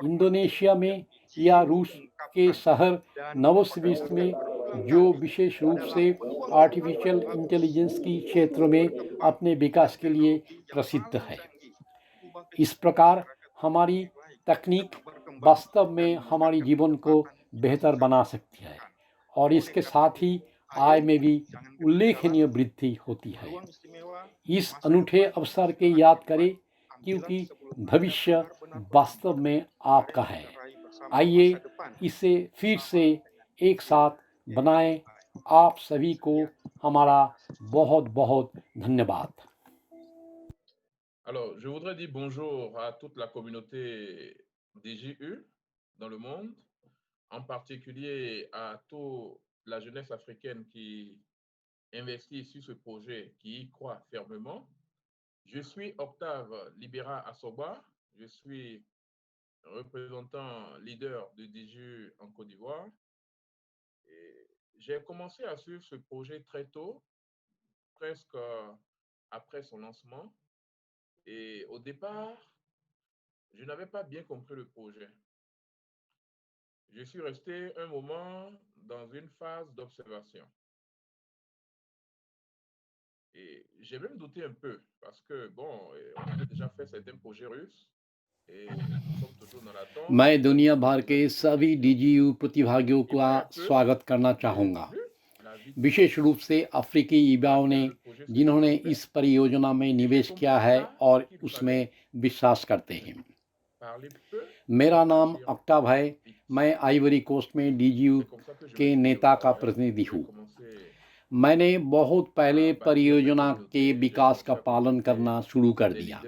इंडोनेशिया में या रूस के शहर नवोसिबिर्स्क में, जो विशेष रूप से आर्टिफिशियल इंटेलिजेंस की क्षेत्र में अपने विकास के लिए प्रसिद्ध है। इस प्रकार हमारी तकनीक वास्तव में हमारी जीवन को बेहतर बना सकती है और इसके साथ ही आय में भी उल्लेखनीय वृद्धि होती है। इस अनूठे अवसर के याद करें, क्योंकि भविष्य वास्तव में आपका है। आइए इसे फिर से एक साथ बनाएं। आप सभी को हमारा बहुत बहुत धन्यवाद। Alors, je voudrais dire bonjour à toute la communauté DJU dans le monde, en particulier à toute la jeunesse africaine qui investit sur ce projet, qui y croit fermement. Je suis Octave Libera Assoba, je suis représentant leader de DJU en Côte d'Ivoire. J'ai commencé à suivre ce projet très tôt, presque après son lancement. Et au départ, je n'avais pas bien compris le projet. Je suis resté un moment dans une phase d'observation. Et j'ai même douté un peu parce que, bon, on avait déjà fait certains projets russes et nous sommes toujours dans l'attente. मैं दुनिया भर के सभी DGU प्रतिभागियों का स्वागत करना चाहूँगा, विशेष रूप से अफ्रीकी युवाओं ने जिन्होंने इस परियोजना में निवेश किया है और उसमें विश्वास करते हैं। मेरा नाम ऑक्टाव है। मैं आइवरी कोस्ट में DGU के नेता का प्रतिनिधि हूँ। मैंने बहुत पहले परियोजना के विकास का पालन करना शुरू कर दिया।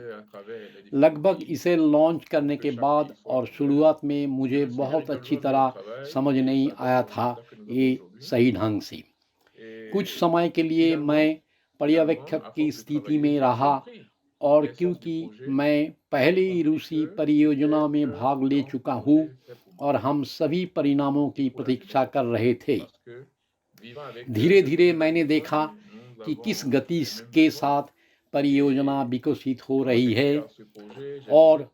लगभग इसे लॉन्च करने के बाद और शुरुआत में मुझे बहुत अच्छी तरह समझ नहीं आया था ये सही ढंग से। कुछ समय के लिए मैं पर्यवेक्षक की स्थिति में रहा और क्योंकि मैं पहले ही रूसी परियोजना में भाग ले चुका हूँ और हम सभी परिणामों की प्रतीक्षा कर रहे थे, धीरे धीरे मैंने देखा कि किस गति के साथ परियोजना विकसित हो रही है और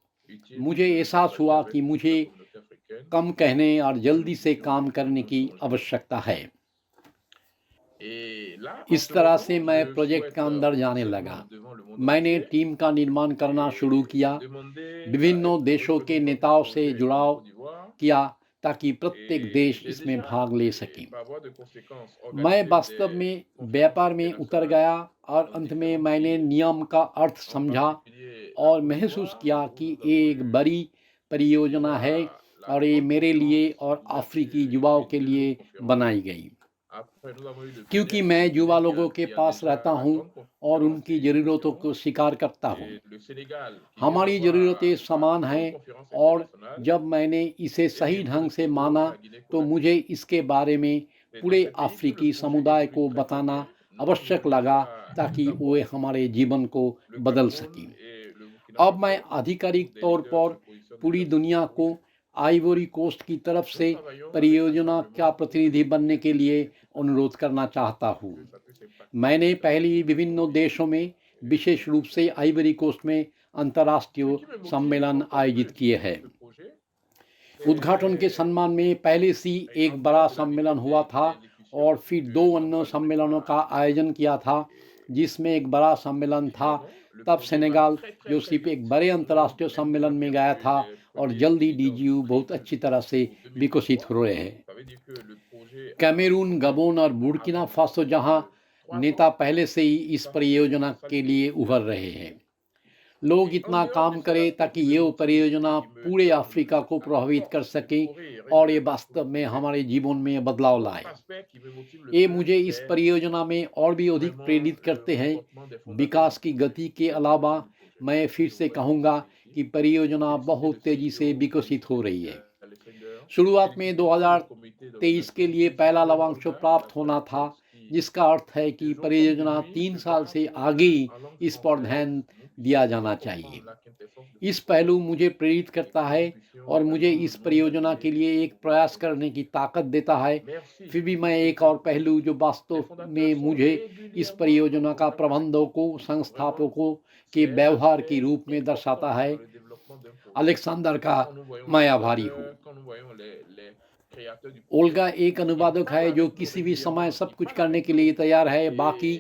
मुझे एहसास हुआ कि मुझे कम कहने और जल्दी से काम करने की आवश्यकता है। इस तरह से मैं प्रोजेक्ट के अंदर जाने लगा। मैंने टीम का निर्माण करना शुरू किया, विभिन्न देशों के नेताओं से जुड़ाव किया ताकि प्रत्येक देश इसमें भाग ले सके। मैं वास्तव में व्यापार में उतर गया और अंत में मैंने नियम का अर्थ समझा और महसूस किया कि ये एक बड़ी परियोजना है और ये मेरे लिए और अफ्रीकी युवाओं के लिए बनाई गई। क्योंकि मैं युवा लोगों के पास रहता हूं और उनकी ज़रूरतों को स्वीकार करता हूं। हमारी ज़रूरतें समान हैं और जब मैंने इसे सही ढंग से माना तो मुझे इसके बारे में पूरे अफ्रीकी समुदाय को बताना आवश्यक लगा ताकि वे हमारे जीवन को बदल सकें। अब मैं आधिकारिक तौर पर पूरी दुनिया को आइवरी कोस्ट की तरफ से परियोजना का प्रतिनिधि बनने के लिए अनुरोध करना चाहता हूँ। मैंने पहले ही विभिन्न देशों में, विशेष रूप से आइवरी कोस्ट में अंतर्राष्ट्रीय सम्मेलन आयोजित किए हैं। उद्घाटन के सम्मान में पहले से एक बड़ा सम्मेलन हुआ था और फिर 2 अन्य सम्मेलनों का आयोजन किया था, जिसमें एक बड़ा सम्मेलन था। तब सेनेगाल, जो सिर्फ एक बड़े अंतर्राष्ट्रीय सम्मेलन में गया था, और जल्दी DGU बहुत अच्छी तरह से विकसित हो रहे हैं। कैमरून, गबोन और बुर्किना फासो जहां नेता पहले से ही इस परियोजना के लिए उभर रहे हैं। लोग इतना काम करें ताकि ये परियोजना पूरे अफ्रीका को प्रभावित कर सके और ये वास्तव में हमारे जीवन में बदलाव लाए। ये मुझे इस परियोजना में और भी अधिक प्रेरित करते हैं। विकास की गति के अलावा मैं फिर से कहूँगा कि परियोजना बहुत तेजी से विकसित हो रही है। शुरुआत में 2023 के लिए पहला लक्ष्यांश प्राप्त होना था, जिसका अर्थ है कि परियोजना 3 साल से आगे इस पर ध्यान दिया जाना चाहिए। इस पहलू मुझे प्रेरित करता है और मुझे इस परियोजना के लिए एक प्रयास करने की ताकत देता है। फिर भी मैं एक और पहलू जो वास्तव में मुझे इस परियोजना का प्रबंधकों, संस्थापकों के व्यवहार के रूप में दर्शाता है, अलेक्जेंडर का मैं आभारी हूँ। ओल्गा एक अनुवादक है जो किसी भी समय सब कुछ करने के लिए तैयार है। बाकी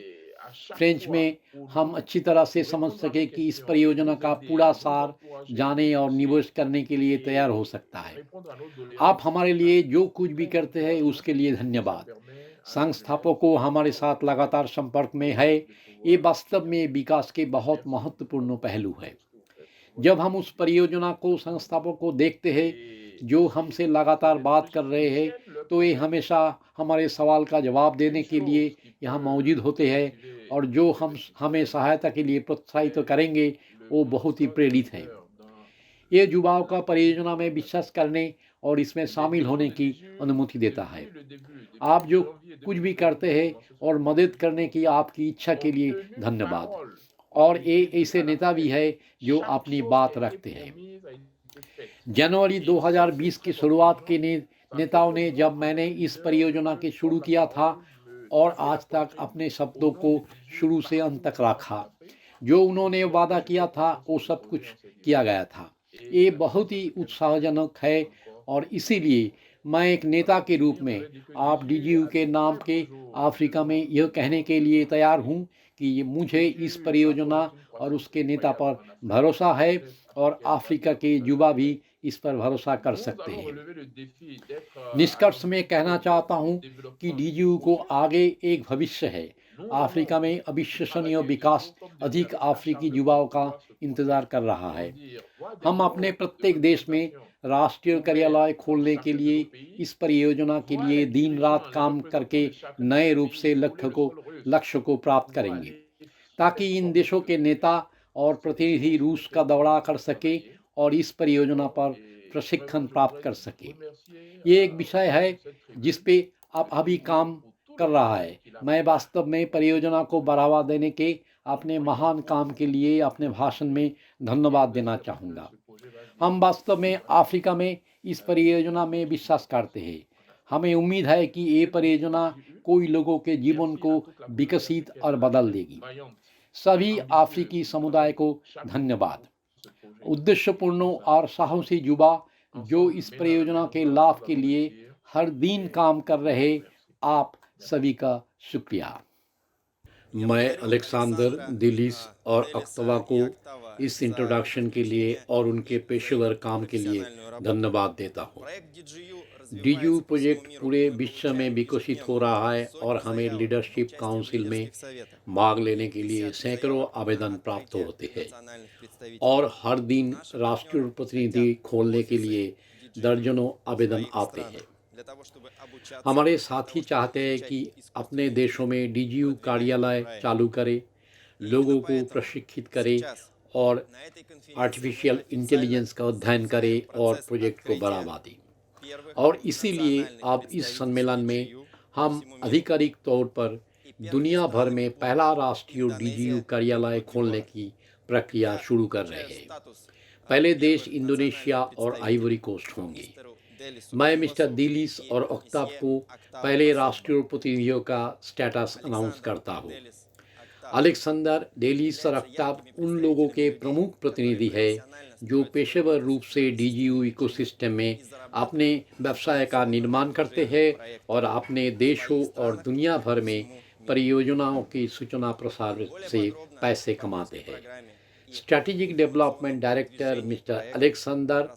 फ्रेंच में हम अच्छी तरह से समझ सके कि इस परियोजना का पूरा सार जाने और निवेश करने के लिए तैयार हो सकता है। आप हमारे लिए जो कुछ भी करते हैं उसके लिए धन्यवाद। संस्थापकों हमारे साथ लगातार संपर्क में है। ये वास्तव में विकास के बहुत महत्वपूर्ण पहलू है। जब हम उस परियोजना को संस्थापकों को देखते हैं जो हमसे लगातार बात कर रहे हैं, तो ये हमेशा हमारे सवाल का जवाब देने के लिए यहाँ मौजूद होते हैं और जो हमें सहायता के लिए प्रोत्साहित करेंगे वो बहुत ही प्रेरित हैं। ये युवाओं का परियोजना में विश्वास करने और इसमें शामिल होने की अनुमति देता है। आप जो कुछ भी करते हैं और मदद करने की आपकी इच्छा के लिए धन्यवाद। और ये ऐसे नेता भी है जो अपनी बात रखते हैं। जनवरी 2020 की शुरुआत के नेताओं ने जब मैंने इस परियोजना के शुरू किया था और आज तक अपने शब्दों को शुरू से अंत तक रखा। जो उन्होंने वादा किया था वो सब कुछ किया गया था। ये बहुत ही उत्साहजनक है और इसीलिए मैं एक नेता के रूप में आप डीजीयू के नाम के अफ्रीका में यह कहने के लिए तैयार हूँ कि मुझे इस परियोजना और उसके नेता पर भरोसा है और अफ्रीका के युवा भी इस पर भरोसा कर सकते हैं। निष्कर्ष में कहना चाहता हूँ कि डीजीयू को आगे एक भविष्य है। अफ्रीका में अविश्वसनीय विकास अधिक अफ्रीकी युवाओं का इंतजार कर रहा है। हम अपने प्रत्येक देश में राष्ट्रीय कार्यालय खोलने के लिए इस परियोजना के लिए दिन रात काम करके नए रूप से लक्ष्य को प्राप्त करेंगे ताकि इन देशों के नेता और प्रतिनिधि रूस का दौरा कर सके और इस परियोजना पर प्रशिक्षण प्राप्त कर सके। ये एक विषय है जिस पे आप अभी काम कर रहा है। मैं वास्तव में परियोजना को बढ़ावा देने के अपने महान काम के लिए अपने भाषण में धन्यवाद देना चाहूँगा। हम वास्तव में अफ्रीका में इस परियोजना में विश्वास करते हैं। हमें उम्मीद है कि ये परियोजना कोई लोगों के जीवन को विकसित और बदल देगी। सभी अफ्रीकी समुदाय को धन्यवाद। उद्देश्यपूर्ण और साहसी युवा जो इस परियोजना के लाभ के लिए हर दिन काम कर रहे, आप सभी का शुक्रिया। मैं अलेक्जेंडर दिलीस और अक्तवा को इस इंट्रोडक्शन के लिए और उनके पेशेवर काम के लिए धन्यवाद देता हूँ। डीजीयू प्रोजेक्ट पूरे विश्व में विकसित हो रहा है और हमें लीडरशिप काउंसिल में भाग लेने के लिए सैकड़ों आवेदन प्राप्त होते हैं और हर दिन राष्ट्रीय प्रतिनिधि खोलने के लिए दर्जनों आवेदन आते हैं। हमारे साथी चाहते हैं कि अपने देशों में डीजीयू कार्यालय चालू करे, लोगों को प्रशिक्षित करे और आर्टिफिशियल इंटेलिजेंस का अध्ययन करे और प्रोजेक्ट को बढ़ावा दें। और इसीलिए अब इस सम्मेलन में हम आधिकारिक तौर पर दुनिया भर में पहला राष्ट्रीय डीजीयू कार्यालय खोलने की प्रक्रिया शुरू कर रहे हैं। पहले देश इंडोनेशिया और आइवरी कोस्ट होंगे। मैं मिस्टर दिलीस और अक्ताब को पहले राष्ट्रीय प्रतिनिधियों का स्टेटस अनाउंस करता हूँ। अलेक्जेंडर दिलीस और अक्ताब उन लोगों के प्रमुख प्रतिनिधि हैं जो पेशेवर रूप से डीजीयू इकोसिस्टम में अपने व्यवसाय का निर्माण करते हैं और अपने देशों और दुनिया भर में परियोजनाओं की सूचना प्रसार से पैसे कमाते हैं। Strategic development director mister Alexander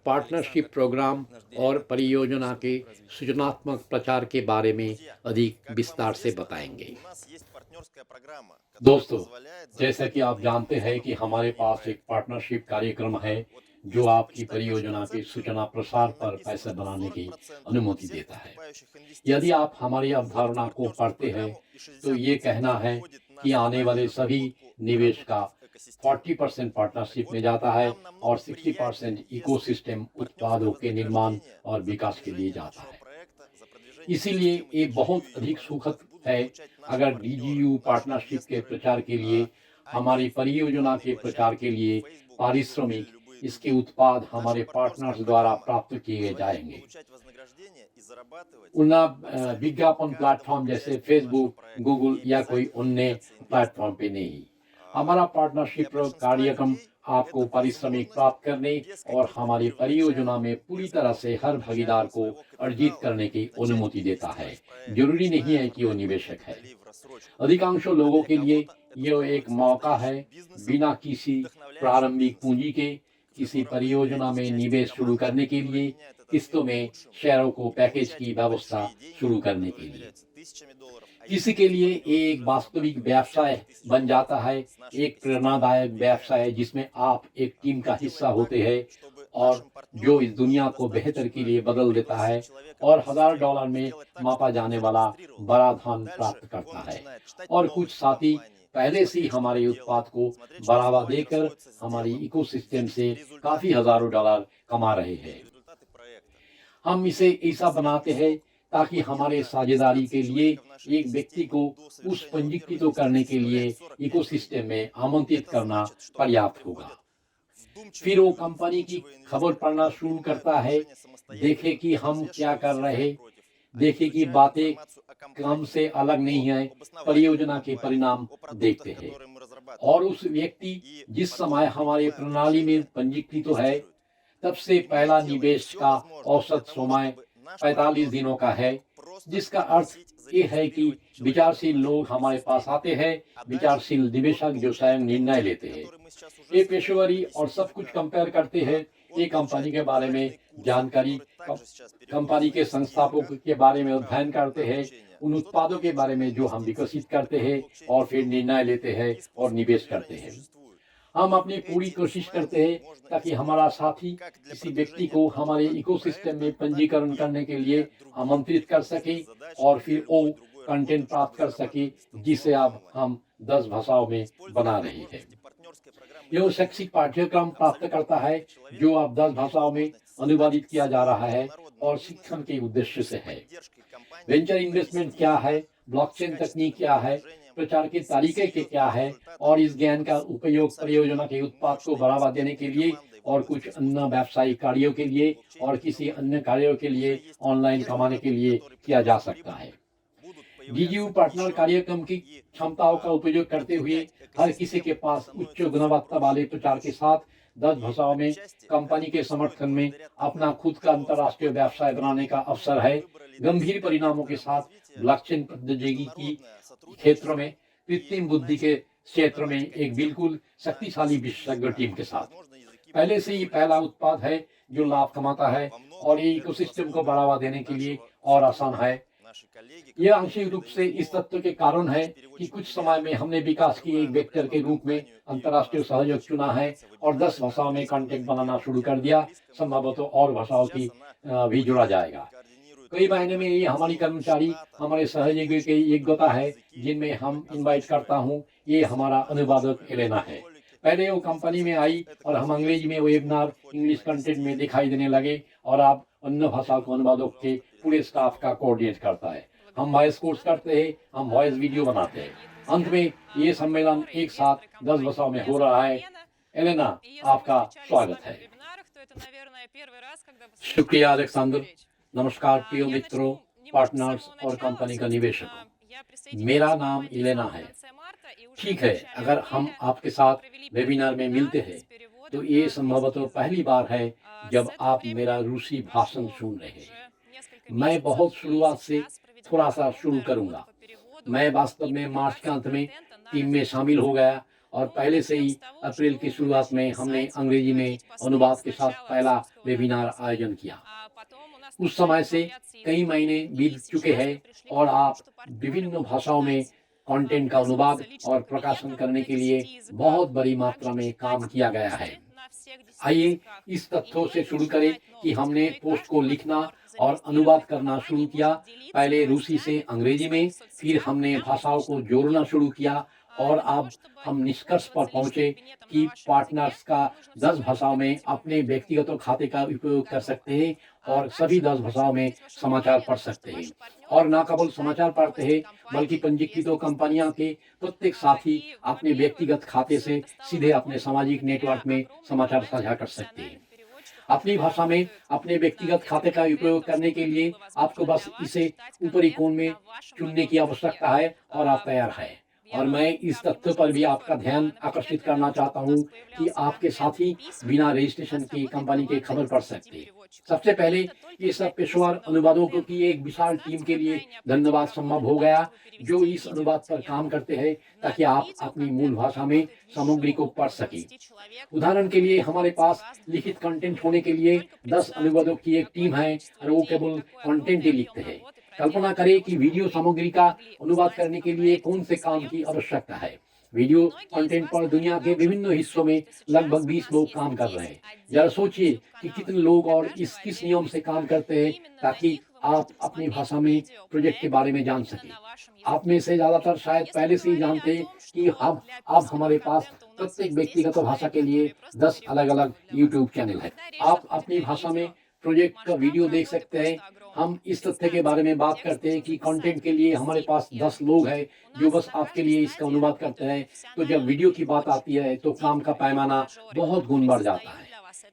partnership programme और परियोजना के सूचनात्मक प्रचार के बारे में अधिक विस्तार से बताएंगे। दोस्तों, जैसा कि आप जानते हैं कि हमारे पास एक पार्टनरशिप कार्यक्रम है जो आपकी परियोजना के सूचना प्रसार पर पैसे बनाने की अनुमति देता है। यदि आप हमारी अवधारणा को पढ़ते हैं तो ये कहना है कि आने वाले सभी निवेश का 40% पार्टनरशिप में जाता है और 60% इकोसिस्टम उत्पादों के निर्माण और विकास के लिए जाता है। इसीलिए ये बहुत अधिक सुखद है अगर डीजीयू पार्टनरशिप के प्रचार के लिए, हमारी परियोजना के प्रचार के लिए पारिश्रमिक इसके उत्पाद हमारे पार्टनर्स द्वारा प्राप्त किए जाएंगे। उन विज्ञापन प्लेटफॉर्म जैसे फेसबुक, गूगल या कोई अन्य प्लेटफॉर्म पे नहीं। हमारा पार्टनरशिप कार्यक्रम आपको पारिश्रमिक प्राप्त करने और हमारी परियोजना में पूरी तरह से हर भागीदार को अर्जित करने की अनुमति देता है। जरूरी नहीं है कि वो निवेशक है। अधिकांश लोगों के लिए यह एक मौका है बिना किसी प्रारंभिक पूंजी के किसी परियोजना में निवेश शुरू करने के लिए, किस्तों में शेयरों को पैकेज की व्यवस्था शुरू करने के लिए। किसी के लिए ये एक वास्तविक व्यवसाय बन जाता है, एक प्रेरणादायक व्यवसाय जिसमें आप एक टीम का हिस्सा होते हैं और जो इस दुनिया को बेहतर के लिए बदल देता है और $1000 में मापा जाने वाला बड़ा धन प्राप्त करता है। और कुछ साथी पहले से ही हमारे उत्पाद को बढ़ावा देकर हमारी इकोसिस्टम से काफी हजारों डॉलर कमा रहे हैं। हम इसे ऐसा बनाते हैं ताकि हमारे साझेदारी के लिए एक व्यक्ति को उस पंजीकृत करने के लिए इकोसिस्टम में आमंत्रित करना पर्याप्त होगा। फिर वो कंपनी की खबर पढ़ना शुरू करता है, देखे कि हम क्या कर रहे, देखे कि बातें काम से अलग नहीं है, परियोजना के परिणाम देखते हैं। और उस व्यक्ति जिस समय हमारे प्रणाली में पंजीकृत है तब से पहला निवेश का औसत समय 45 दिनों का है, जिसका अर्थ ये है कि विचारशील लोग हमारे पास आते हैं, विचारशील निवेशक जो स्वयं निर्णय लेते हैं। ये पेशेवरी और सब कुछ कंपेयर करते हैं, ये कंपनी के बारे में जानकारी, कंपनी के संस्थापकों के बारे में अध्ययन करते हैं, उन उत्पादों के बारे में जो हम विकसित करते हैं और फिर निर्णय लेते हैं और निवेश करते हैं। हम अपनी पूरी कोशिश करते हैं ताकि हमारा साथी किसी व्यक्ति को हमारे इकोसिस्टम में पंजीकरण करने के लिए आमंत्रित कर सके और फिर वो कंटेंट प्राप्त कर सके जिसे अब हम 10 भाषाओं में बना रहे हैं। यह शैक्षिक पाठ्यक्रम प्राप्त करता है जो अब 10 भाषाओं में अनुवादित किया जा रहा है और शिक्षण के उद्देश्य से है। वेंचर इन्वेस्टमेंट क्या है, ब्लॉकचेन तकनीक क्या है, प्रचार के तरीके के क्या है और इस ज्ञान का उपयोग परियोजना के उत्पाद को बढ़ावा देने के लिए और कुछ अन्य व्यावसायिक कार्यों के लिए और किसी अन्य कार्यों के लिए ऑनलाइन कमाने के लिए किया जा सकता है। डीजीयू पार्टनर कार्यक्रम की क्षमताओं का उपयोग करते हुए हर किसी के पास उच्च गुणवत्ता वाले प्रचार के साथ 10 भाषाओं में कंपनी के समर्थन में अपना खुद का अंतर्राष्ट्रीय व्यवसाय बनाने का अवसर है। गंभीर परिणामों के साथ ब्लॉकचेन प्रौद्योगिकी की क्षेत्र में कृत्रिम बुद्धि के क्षेत्र में एक बिल्कुल शक्तिशाली विशेषज्ञ टीम के साथ पहले से ही पहला उत्पाद है जो लाभ कमाता है और ये इकोसिस्टम को बढ़ावा देने के लिए और आसान है। यह आंशिक रूप से इस तथ्य के कारण है कि कुछ समय में हमने विकास की एक वेक्टर के रूप में अंतर्राष्ट्रीय सहयोग चुना है और 10 भाषाओं में कंटेंट बनाना शुरू कर दिया। संभवतः और भाषाओं की भी जुड़ा जाएगा। कई महीने में ये हमारी कर्मचारी हमारे सहयोगी की योग्यता है जिनमें हम इनवाइट करता हूँ। ये हमारा अनुवादक एलेना है। पहले वो कंपनी में आई और हम अंग्रेजी में वेबिनार इंग्लिश कंटेंट में दिखाई देने लगे और अब अन्य भाषा को अनुवादक के पूरे स्टाफ का कोऑर्डिनेट करता है। हम वॉइस कोर्स करते हैं, हम वॉइस वीडियो बनाते हैं। अंत में ये सम्मेलन एक साथ 10 भाषाओं में हो रहा है। एलेना, आपका स्वागत है। शुक्रिया अलेक्जेंडर। नमस्कार प्रिय मित्रों, पार्टनर्स और कंपनी का निवेशकों, मेरा नाम एलेना है। ठीक है, अगर हम आपके साथ वेबिनार में मिलते हैं तो ये संभवतः पहली बार है जब आप मेरा रूसी भाषण सुन रहे हैं। मैं बहुत शुरुआत से थोड़ा सा शुरू करूंगा। मैं वास्तव में मार्च के अंत में टीम में शामिल हो गया और पहले से ही अप्रैल की शुरुआत में हमने अंग्रेजी में अनुवाद के साथ पहला वेबिनार आयोजन किया। उस समय से कई महीने बीत चुके हैं और आप विभिन्न भाषाओं में कंटेंट का अनुवाद और प्रकाशन करने के लिए बहुत बड़ी मात्रा में काम किया गया है। आइए इस तथ्यों से शुरू करें कि हमने पोस्ट को लिखना और अनुवाद करना शुरू किया, पहले रूसी से अंग्रेजी में, फिर हमने भाषाओं को जोड़ना शुरू किया और अब हम निष्कर्ष पर पहुंचे कि पार्टनर्स का 10 भाषाओं में अपने व्यक्तिगत खाते का उपयोग कर सकते हैं और सभी 10 भाषाओं में समाचार पढ़ सकते हैं। और न केवल समाचार पढ़ते हैं बल्कि पंजीकृत कंपनियां के प्रत्येक साथी अपने व्यक्तिगत खाते से सीधे अपने सामाजिक नेटवर्क में समाचार साझा कर सकते हैं। अपनी भाषा में अपने व्यक्तिगत खाते का उपयोग करने के लिए आपको बस इसे ऊपरी कोण में चुनने की आवश्यकता है और आप तैयार हैं। और मैं इस तथ्य पर भी आपका ध्यान आकर्षित करना चाहता हूँ कि आपके साथी बिना रजिस्ट्रेशन की कंपनी की खबर पढ़ सकते हैं। सबसे पहले ये सब पेशेवर अनुवादकों की एक विशाल टीम के लिए धन्यवाद संभव हो गया जो इस अनुवाद पर काम करते हैं ताकि आप अपनी मूल भाषा में सामग्री को पढ़ सकें। उदाहरण के लिए हमारे पास लिखित कंटेंट होने के लिए 10 अनुवादकों की एक टीम है और वो केवल कंटेंट ही लिखते हैं। कल्पना करें कि वीडियो सामग्री का अनुवाद करने के लिए कौन से काम की आवश्यकता है। वीडियो कंटेंट पर दुनिया के विभिन्न हिस्सों में लगभग 20 लोग काम कर रहे हैं। जरा सोचिए कि कितने लोग और इस किस नियम से काम करते हैं ताकि आप अपनी भाषा में प्रोजेक्ट के बारे में जान सकें। आप में से ज्यादातर शायद पहले से ही जानते हैं कि अब हमारे पास प्रत्येक व्यक्तिगत भाषा के लिए 10 अलग अलग यूट्यूब चैनल है। आप अपनी भाषा में प्रोजेक्ट का वीडियो देख सकते हैं। हम इस तथ्य के बारे में बात करते हैं कि कंटेंट के लिए हमारे पास 10 लोग हैं जो बस आपके लिए इसका अनुवाद करते हैं। तो जब वीडियो की बात आती है तो काम का पैमाना बहुत गुना बढ़ जाता है।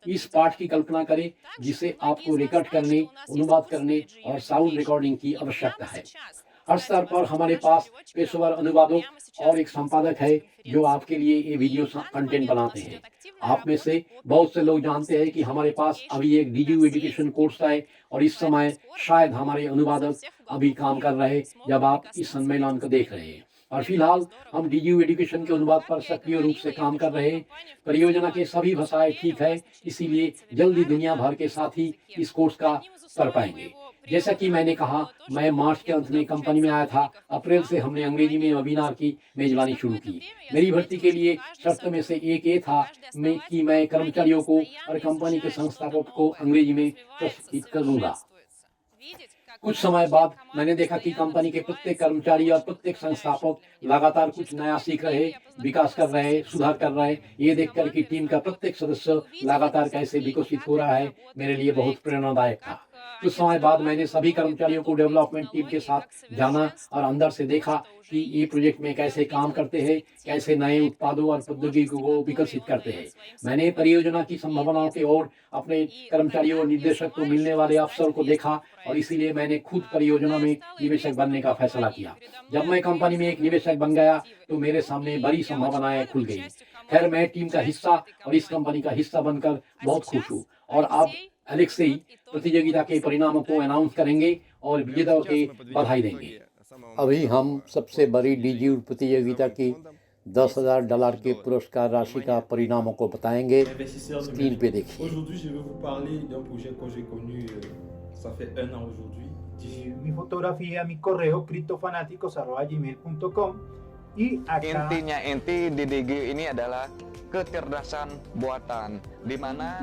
इस पाठ की कल्पना करें जिसे आपको रिकॉर्ड करने, अनुवाद करने और साउंड रिकॉर्डिंग की आवश्यकता है। हर स्तर पर हमारे पास पेशेवर अनुवादक और एक संपादक है जो आपके लिए ये वीडियो कंटेंट बनाते हैं। आप में से बहुत से लोग जानते हैं कि हमारे पास अभी एक डीजीयू एजुकेशन कोर्स है और इस समय शायद हमारे अनुवादक अभी काम कर रहे हैं जब आप इस सम्मेलन को देख रहे हैं। और फिलहाल हम डीजीयू एजुकेशन के अनुवाद पर सक्रिय रूप से काम कर रहे हैं। परियोजना के सभी भाषाएं ठीक है, इसीलिए जल्दी दुनिया भर के साथी इस कोर्स का कर पाएंगे। जैसा कि मैंने कहा, मैं मार्च के अंत में कंपनी में आया था। अप्रैल से हमने अंग्रेजी में वेबिनार की मेजबानी शुरू की। मेरी भर्ती के लिए शर्त में से एक ये था कि मैं कर्मचारियों को और कंपनी के संस्थापक को अंग्रेजी में प्रशिक्षित करूंगा। कुछ समय बाद मैंने देखा कि कंपनी के प्रत्येक कर्मचारी और प्रत्येक संस्थापक लगातार कुछ नया सीख रहे, विकास कर रहे, सुधार कर रहे। ये देखकर कि टीम का प्रत्येक सदस्य लगातार कैसे विकसित हो रहा है, मेरे लिए बहुत प्रेरणादायक था। कुछ समय बाद मैंने सभी कर्मचारियों को डेवलपमेंट टीम के साथ जाना और अंदर से देखा कि ये प्रोजेक्ट में कैसे काम करते हैं, कैसे नए उत्पादों और प्रौद्योगिकी को विकसित करते हैं। मैंने परियोजना की संभावनाओं की ओर अपने कर्मचारियों और निदेशक को मिलने वाले अवसर को देखा और इसीलिए मैंने खुद परियोजना में निवेशक बनने का फैसला किया। जब मैं कंपनी में एक निवेशक बन गया तो मेरे सामने बड़ी संभावनाएं खुल गई। खैर, मैं टीम का हिस्सा और इस कंपनी का हिस्सा बनकर बहुत खुश हूँ। और अब एलेक्सी प्रतियोगिता के परिणामों को अनाउंस करेंगे और विजेताओं को बधाई देंगे। अभी हम सबसे बड़ी डीजीयू प्रतियोगिता की $10,000 के पुरस्कार राशि का परिणामों को बताएंगे। स्क्रीन पे देखिए। Aujourd'hui, je vais vous parler d'un projet que j'ai connu, ça fait 1 an aujourd'hui. Mi fotografía, mi correo criptofanáticos@gmail.com y acá Intinya inti di DG ini adalah kecerdasan buatan di mana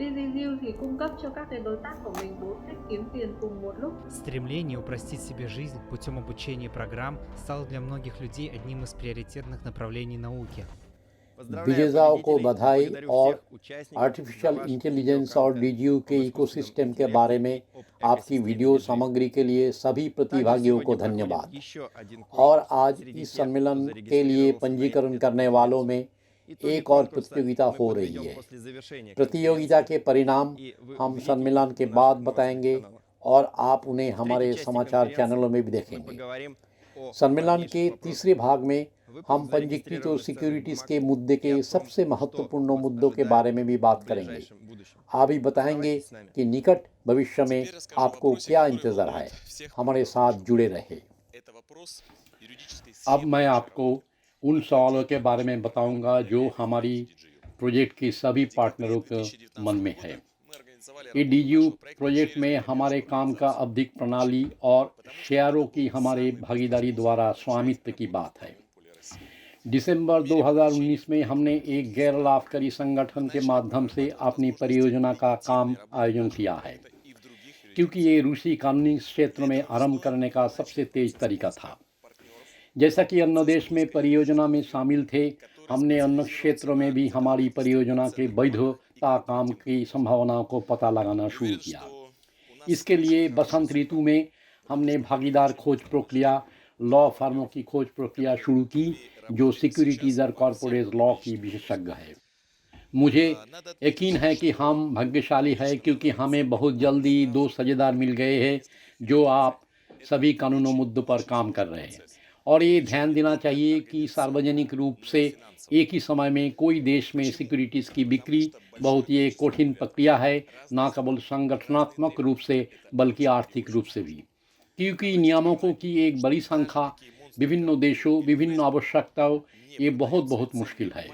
DigiU thì cung cấp cho các cái đối tác của mình 4 cách kiếm tiền cùng một lúc. Стремление упростить себе жизнь путем обучения программ стало для многих людей одним из приоритетных направлений науки. विजेताओं को बधाई और आर्टिफिशियल इंटेलिजेंस और डीजीयू के इकोसिस्टम के बारे में आपकी वीडियो सामग्री के लिए सभी प्रतिभागियों को धन्यवाद। और आज इस सम्मेलन के लिए पंजीकरण करने वालों में एक और प्रतियोगिता हो रही है। प्रतियोगिता के परिणाम हम सम्मेलन के बाद बताएंगे और आप उन्हें हमारे समाचार चैनलों में भी देखेंगे। सम्मेलन के तीसरे भाग में हम पंजीकृत और सिक्योरिटीज के मुद्दे के सबसे महत्वपूर्ण मुद्दों के बारे में भी बात करेंगे। आप भी बताएंगे कि निकट भविष्य में आपको क्या इंतजार है। हमारे साथ जुड़े रहे। अब मैं आपको उन सवालों के बारे में बताऊंगा जो हमारी प्रोजेक्ट के सभी पार्टनरों के मन में है। ये डीजीयू प्रोजेक्ट में हमारे काम का अधिक प्रणाली और शेयरों की हमारे भागीदारी द्वारा स्वामित्व की बात है। दिसंबर 2019 में हमने एक गैर लाभकारी संगठन के माध्यम से अपनी परियोजना का काम आयोजन किया है, क्योंकि ये रूसी कानूनी क्षेत्र में आरंभ करने का सबसे तेज तरीका था। जैसा कि अन्य देश में परियोजना में शामिल थे, हमने अन्य क्षेत्रों में भी हमारी परियोजना के वैधता काम की संभावनाओं को पता लगाना शुरू किया। इसके लिए बसंत ऋतु में हमने भागीदार खोज प्रक्रिया, लॉ फर्मों की खोज प्रक्रिया शुरू की जो सिक्योरिटीज और कॉर्पोरेट लॉ की विशेषज्ञ है। मुझे यकीन है कि हम भाग्यशाली हैं क्योंकि हमें बहुत जल्दी 2 साझेदार मिल गए हैं जो आप सभी कानूनों मुद्दों पर काम कर रहे हैं और ये ध्यान देना चाहिए कि सार्वजनिक रूप से एक ही समय में कोई देश में सिक्योरिटीज़ की बिक्री बहुत ये कठिन प्रक्रिया है, ना केवल संगठनात्मक रूप से बल्कि आर्थिक रूप से भी, क्योंकि नियामकों की एक बड़ी संख्या, विभिन्न देशों, विभिन्न आवश्यकताओं, ये बहुत मुश्किल है।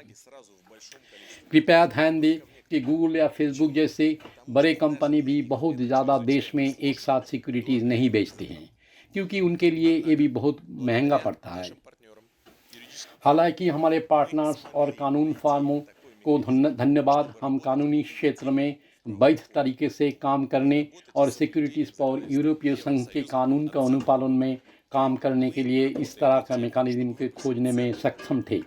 कृपया ध्यान दें कि गूगल या फेसबुक जैसे बड़े कंपनी भी बहुत ज़्यादा देश में एक साथ सिक्योरिटीज़ नहीं बेचते हैं, क्योंकि उनके लिए ये भी बहुत महंगा पड़ता है। हालांकि हमारे पार्टनर्स और कानून फर्मों को धन्यवाद, हम कानूनी क्षेत्र में वैध तरीके से काम करने और सिक्योरिटीज़ पर यूरोपीय संघ के कानून का अनुपालन में काम करने के लिए इस तरह का मैकेनिज्म के खोजने में सक्षम थे।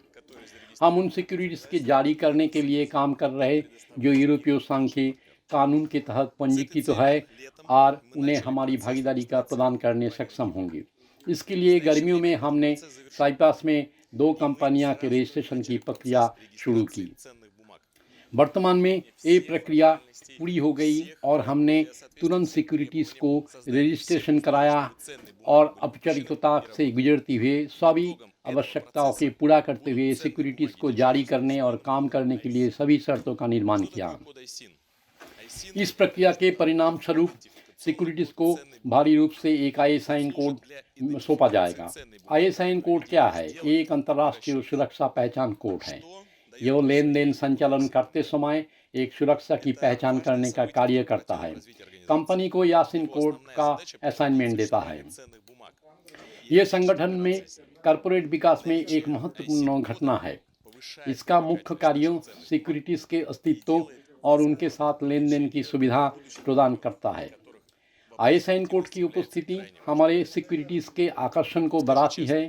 हम उन सिक्योरिटीज़ के जारी करने के लिए काम कर रहे जो यूरोपीय संघ के कानून के तहत पंजीकृत है और उन्हें हमारी भागीदारी का प्रदान करने सक्षम होंगे। इसके लिए गर्मियों में हमने साइप्रस में 2 कंपनियां के रजिस्ट्रेशन की प्रक्रिया शुरू की। वर्तमान में ये प्रक्रिया पूरी हो गई और हमने तुरंत सिक्योरिटीज़ को रजिस्ट्रेशन कराया और औपचारिकता से गुजरते हुए सभी आवश्यकताओं के पूरा करते हुए सिक्योरिटीज़ को जारी करने और काम करने के लिए सभी शर्तों का निर्माण किया। इस प्रक्रिया के परिणाम स्वरूप सिक्योरिटीज़ को भारी रूप से एक ISIN कोड सौंपा जाएगा। ISIN कोड क्या है? ये एक अंतर्राष्ट्रीय सुरक्षा पहचान कोड है। यह लेन देन संचालन करते समय एक सुरक्षा की पहचान करने का कार्य करता है। कंपनी को ISIN कोड का असाइनमेंट देता है। यह संगठन में कॉर्पोरेट विकास में एक महत्वपूर्ण घटना है। इसका मुख्य कार्य सिक्योरिटीज़ के अस्तित्व और उनके साथ लेन देन की सुविधा प्रदान करता है। ISIN कोड की उपस्थिति हमारे सिक्योरिटीज़ के आकर्षण को बढ़ाती है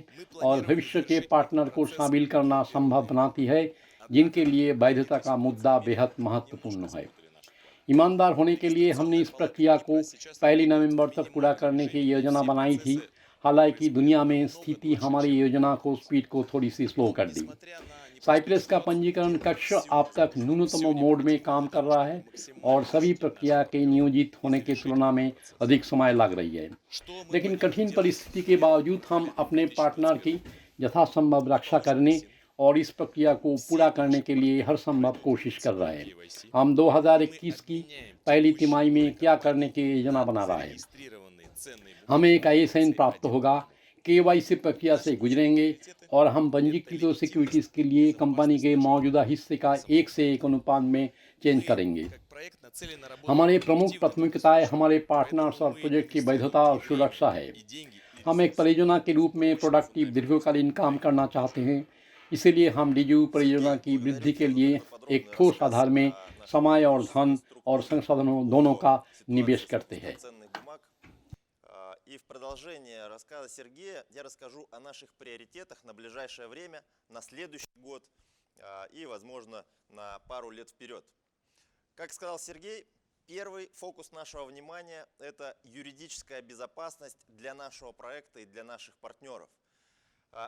और भविष्य के पार्टनर को शामिल करना संभव बनाती है, जिनके लिए वैधता का मुद्दा बेहद महत्वपूर्ण है। ईमानदार होने के लिए हमने इस प्रक्रिया को 1 नवंबर तक पूरा करने की योजना बनाई थी। हालांकि दुनिया में स्थिति हमारी योजना को स्पीड को थोड़ी सी स्लो कर दी। साइप्रस का पंजीकरण कक्ष अब तक न्यूनतम मोड में काम कर रहा है और सभी प्रक्रिया के नियोजित होने की तुलना में अधिक समय लग रही है। लेकिन कठिन परिस्थिति के बावजूद हम अपने पार्टनर की यथासंभव रक्षा करने और इस प्रक्रिया को पूरा करने के लिए हर संभव कोशिश कर रहे हैं। हम 2021 की पहली तिमाही में क्या करने की योजना बना रहे हैं। हमें एक ISIN प्राप्त होगा, KYC प्रक्रिया से गुजरेंगे और हम पंजीकृत सिक्योरिटीज़ के लिए कंपनी के मौजूदा हिस्से का 1 से 1 अनुपात में चेंज करेंगे। हमारी प्रमुख प्राथमिकताएं हमारे पार्टनर्स और प्रोजेक्ट की वैधता और सुरक्षा है। हम एक परियोजना के रूप में प्रोडक्टिव दीर्घकालीन काम करना चाहते हैं, इसलिए हम DGU परियोजना की वृद्धि के लिए एक ठोस आधार में समय और धन और संसाधनों दोनों का निवेश करते हैं। И в продолжение рассказа Сергея я расскажу о наших приоритетах на ближайшее время, на следующий год и, возможно, на пару лет вперед. Как сказал Сергей, первый фокус нашего внимания – это юридическая безопасность для нашего проекта и для наших партнеров.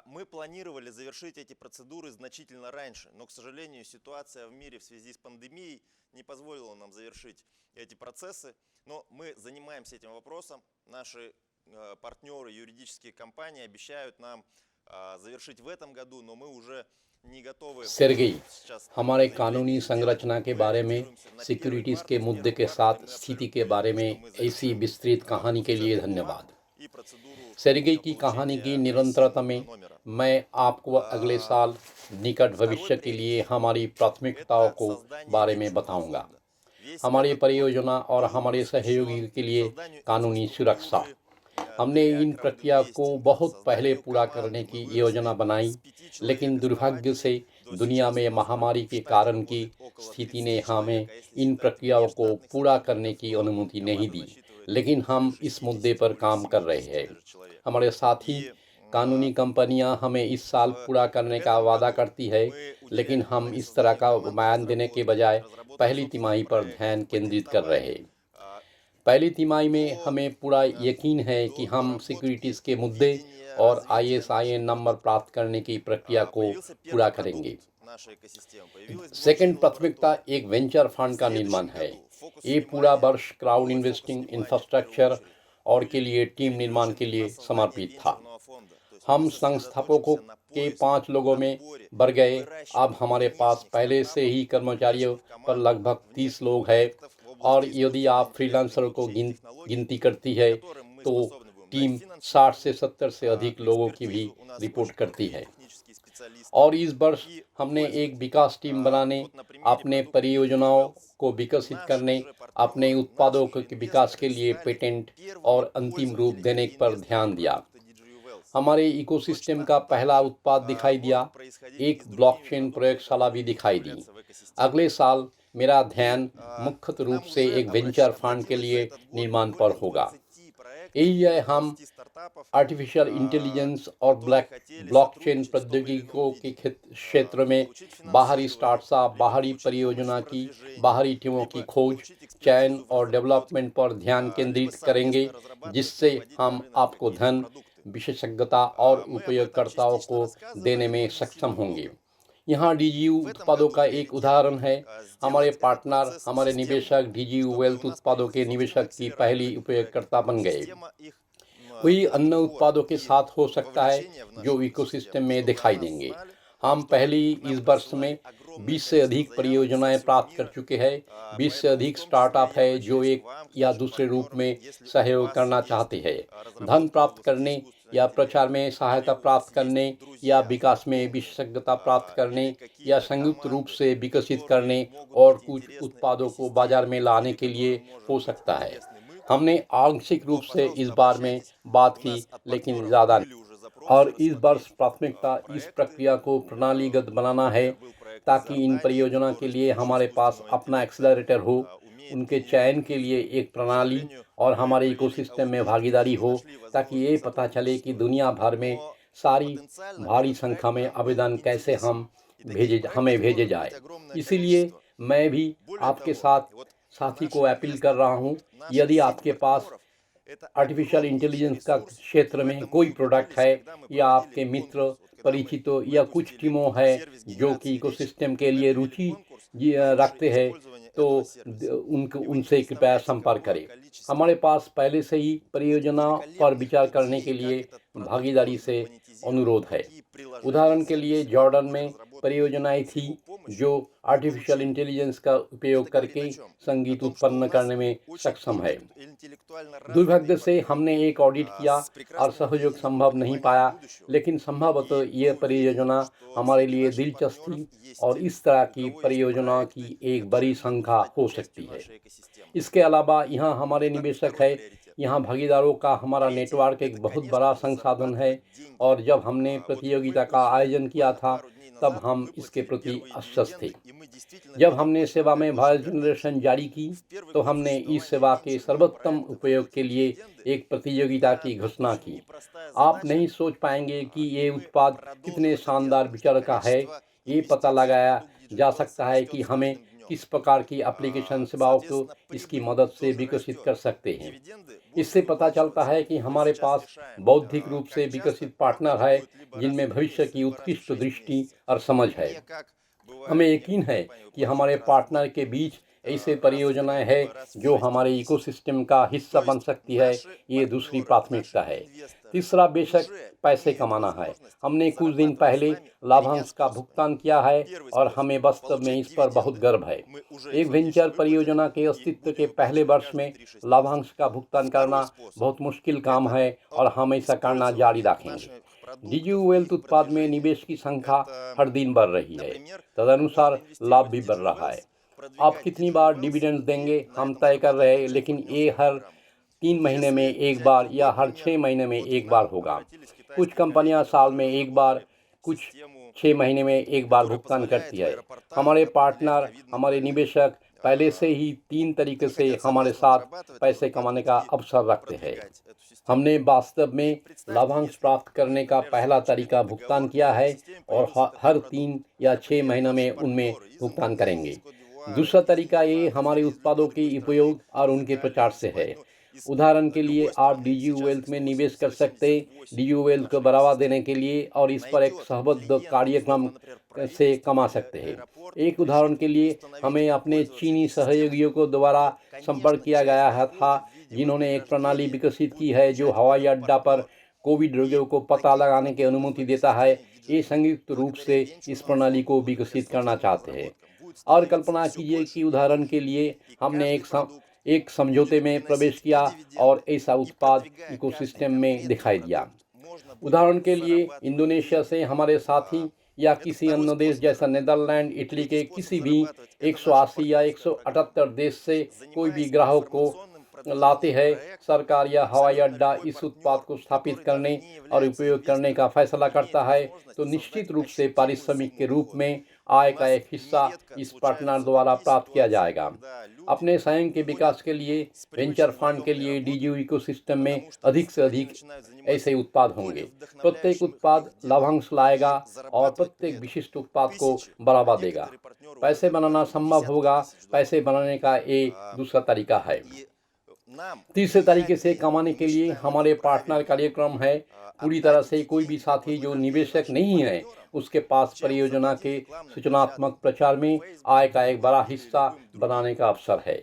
Мы планировали завершить эти процедуры значительно раньше, но, к сожалению, ситуация в мире в связи с пандемией не позволила нам завершить эти процессы. Но мы занимаемся этим вопросом. Наши партнеры, юридические компании обещают нам завершить в этом году, но мы уже не готовы. सेर्गेई, हमारे कानूनी संरचना के बारे में, सिक्योरिटीज़ के मुद्दे के साथ स्थिति के बारे में ऐसी विस्तृत कहानी के लिए धन्यवाद। सेर्गेई की कहानी की निरंतरता में मैं आपको अगले साल निकट भविष्य के लिए हमारी प्राथमिकताओं को बारे में बताऊंगा। हमारी परियोजना और हमारे सहयोगी के लिए कानूनी सुरक्षा। हमने इन प्रक्रिया को बहुत पहले पूरा करने की योजना बनाई, लेकिन दुर्भाग्य से दुनिया में महामारी के कारण की स्थिति ने हमें इन प्रक्रियाओं को पूरा करने की अनुमति नहीं दी। लेकिन हम इस मुद्दे पर काम कर रहे हैं। हमारे साथी कानूनी कंपनियां हमें इस साल पूरा करने का वादा करती है, लेकिन हम इस तरह का बयान देने के बजाय पहली तिमाही पर ध्यान केंद्रित कर रहे हैं। पहली तिमाही में हमें पूरा यकीन है कि हम सिक्योरिटीज़ के मुद्दे और ISIN नंबर प्राप्त करने की प्रक्रिया को पूरा करेंगे। सेकंड प्राथमिकता एक वेंचर फंड का निर्माण है। ये पूरा वर्ष क्राउड इन्वेस्टिंग, इंफ्रास्ट्रक्चर और के लिए टीम निर्माण के लिए समर्पित था। हम संस्थापकों के 5 लोगों में बढ़ गए। अब हमारे पास पहले से ही कर्मचारियों पर लगभग 30 लोग हैं और यदि आप फ्रीलांसर को गिनती करती है तो टीम 60 से 70 से अधिक लोगों की भी रिपोर्ट करती है। और इस वर्ष हमने एक विकास टीम बनाने, अपने परियोजनाओं को विकसित करने, अपने उत्पादों के विकास के लिए पेटेंट और अंतिम रूप देने पर ध्यान दिया। हमारे इकोसिस्टम का पहला उत्पाद दिखाई दिया, एक ब्लॉकचेन प्रयोगशाला भी दिखाई दी। अगले साल मेरा ध्यान मुख्य रूप से एक वेंचर फंड के लिए निर्माण पर होगा। यही है, हम आर्टिफिशियल इंटेलिजेंस और ब्लॉकचेन प्रौद्योगिकियों के क्षेत्र में बाहरी स्टार्टअप, बाहरी परियोजना की, बाहरी टीमों की खोज, चयन और डेवलपमेंट पर ध्यान केंद्रित करेंगे, जिससे हम आपको धन, विशेषज्ञता और उपयोगकर्ताओं को देने में सक्षम होंगे। यहाँ DGU उत्पादों का एक उदाहरण है। हमारे पार्टनर, हमारे निवेशक DGU वेल्थ उत्पादों के निवेशक की पहली उपयोगकर्ता बन गए। वही अन्य उत्पादों के साथ हो सकता है जो इकोसिस्टम में दिखाई देंगे। हम पहले इस वर्ष में 20 से अधिक परियोजनाएं प्राप्त कर चुके हैं। 20 से अधिक स्टार्टअप है जो एक या दूसरे रूप में सहयोग करना चाहते हैं, धन प्राप्त करने या प्रचार में सहायता प्राप्त करने या विकास में विशेषज्ञता प्राप्त करने या संयुक्त रूप से विकसित करने और कुछ उत्पादों को बाजार में लाने के लिए हो सकता है। हमने आंशिक रूप से इस बारे में बात की, लेकिन ज़्यादा नहीं। और इस वर्ष प्राथमिकता इस प्रक्रिया को प्रणालीगत बनाना है ताकि इन परियोजना के लिए हमारे पास अपना एक्सेलरेटर हो, उनके चयन के लिए एक प्रणाली और हमारे इकोसिस्टम में भागीदारी हो, ताकि ये पता चले कि दुनिया भर में सारी भारी संख्या में आवेदन कैसे हमें भेजे जाए। इसीलिए मैं भी आपके साथी को अपील कर रहा हूँ, यदि आपके पास आर्टिफिशियल इंटेलिजेंस का क्षेत्र में कोई प्रोडक्ट है या आपके मित्र, परिचितों या कुछ टीमों है जो कि इकोसिस्टम के लिए रुचि रखते हैं, तो उनसे कृपया संपर्क करें। हमारे पास पहले से ही परियोजना पर विचार करने के लिए भागीदारी से अनुरोध है। उदाहरण के लिए जॉर्डन में परियोजनाएं थी जो आर्टिफिशियल इंटेलिजेंस का उपयोग करके संगीत उत्पन्न करने में सक्षम है। दुर्भाग्य से हमने एक ऑडिट किया और सहयोग संभव नहीं पाया, लेकिन संभवतः यह परियोजना हमारे लिए दिलचस्प थी और इस तरह की परियोजना की एक बड़ी संख्या हो सकती है। इसके अलावा यहाँ हमारे निवेशक है, यहाँ भागीदारों का हमारा नेटवर्क एक बहुत बड़ा संसाधन है और जब हमने प्रतियोगिता का आयोजन किया था तब हम इसके प्रति आश्वस्त थे। जब हमने सेवा में वॉइस जनरेशन जारी की तो हमने इस सेवा के सर्वोत्तम उपयोग के लिए एक प्रतियोगिता की घोषणा की। आप नहीं सोच पाएंगे कि ये उत्पाद कितने शानदार विचार का है। ये पता लगाया जा सकता है कि हमें किस प्रकार की एप्लीकेशन सेवाओं को इसकी मदद से विकसित कर सकते हैं। इससे पता चलता है कि हमारे पास बौद्धिक रूप से विकसित पार्टनर है जिनमें भविष्य की उत्कृष्ट दृष्टि और समझ है। हमें यकीन है कि हमारे पार्टनर के बीच ऐसे परियोजनाएं हैं जो हमारे इकोसिस्टम का हिस्सा बन सकती है। ये दूसरी प्राथमिकता है। तीसरा बेशक पैसे कमाना है। हमने कुछ दिन पहले लाभांश का भुगतान किया है और हमें वास्तव में इस पर बहुत गर्व है। एक वेंचर परियोजना के अस्तित्व के पहले वर्ष में लाभांश का भुगतान करना बहुत मुश्किल काम है और हम ऐसा करना जारी रखेंगे। DGU वेल्थ उत्पाद में निवेश की संख्या हर दिन बढ़ रही है, तदनुसार लाभ भी बढ़ रहा है। आप कितनी बार डिविडेंड देंगे हम तय कर रहे हैं, लेकिन ये हर 3 महीने में एक बार या हर 6 महीने में एक बार होगा। कुछ कंपनियां साल में एक बार, कुछ 6 महीने में एक बार भुगतान करती है। हमारे पार्टनर, हमारे निवेशक पहले से ही 3 तरीके से हमारे साथ पैसे कमाने का अवसर रखते हैं। हमने वास्तव में लाभांश प्राप्त करने का पहला तरीका भुगतान किया है और हर 3 या 6 महीनों में उनमें भुगतान करेंगे। दूसरा तरीका ये हमारे उत्पादों के उपयोग और उनके प्रचार से है। उदाहरण के लिए आप DGU वेल्थ में निवेश कर सकते हैं, DGU वेल्थ को बढ़ावा देने के लिए, और इस पर एक सहबद्ध कार्यक्रम से कमा सकते हैं। एक उदाहरण के लिए हमें अपने चीनी सहयोगियों को द्वारा संपर्क किया गया था जिन्होंने एक प्रणाली विकसित की है जो हवाई अड्डा पर कोविड रोगियों को पता लगाने की अनुमति देता है। ये संयुक्त रूप से इस प्रणाली को विकसित करना चाहते हैं। और कल्पना कीजिए कि उदाहरण के लिए हमने एक समझौते में प्रवेश किया और ऐसा उत्पाद इकोसिस्टम में दिखाई दिया। उदाहरण के लिए इंडोनेशिया से हमारे साथी या किसी अन्य देश जैसा नीदरलैंड, इटली के किसी भी 180 या 178 देश से कोई भी ग्राहक को लाते हैं, सरकार या हवाई अड्डा इस उत्पाद को स्थापित करने और उपयोग करने का फैसला करता है, तो निश्चित रूप से पारिश्रमिक के रूप में आय का एक हिस्सा इस पार्टनर द्वारा प्राप्त किया जाएगा। अपने स्वयं के विकास के लिए वेंचर फंड के लिए डीजीयू इकोसिस्टम में अधिक से अधिक ऐसे उत्पाद होंगे। प्रत्येक उत्पाद लाभांश लाएगा और प्रत्येक विशिष्ट उत्पाद को बढ़ावा देगा। पैसे बनाना संभव होगा। पैसे बनाने का ये दूसरा तरीका है। तीसरे तरीके से कमाने के लिए हमारे पार्टनर कार्यक्रम है। पूरी तरह से कोई भी साथी जो निवेशक नहीं है, उसके पास परियोजना के सूचनात्मक प्रचार में आय का एक बड़ा हिस्सा बनाने का अवसर है।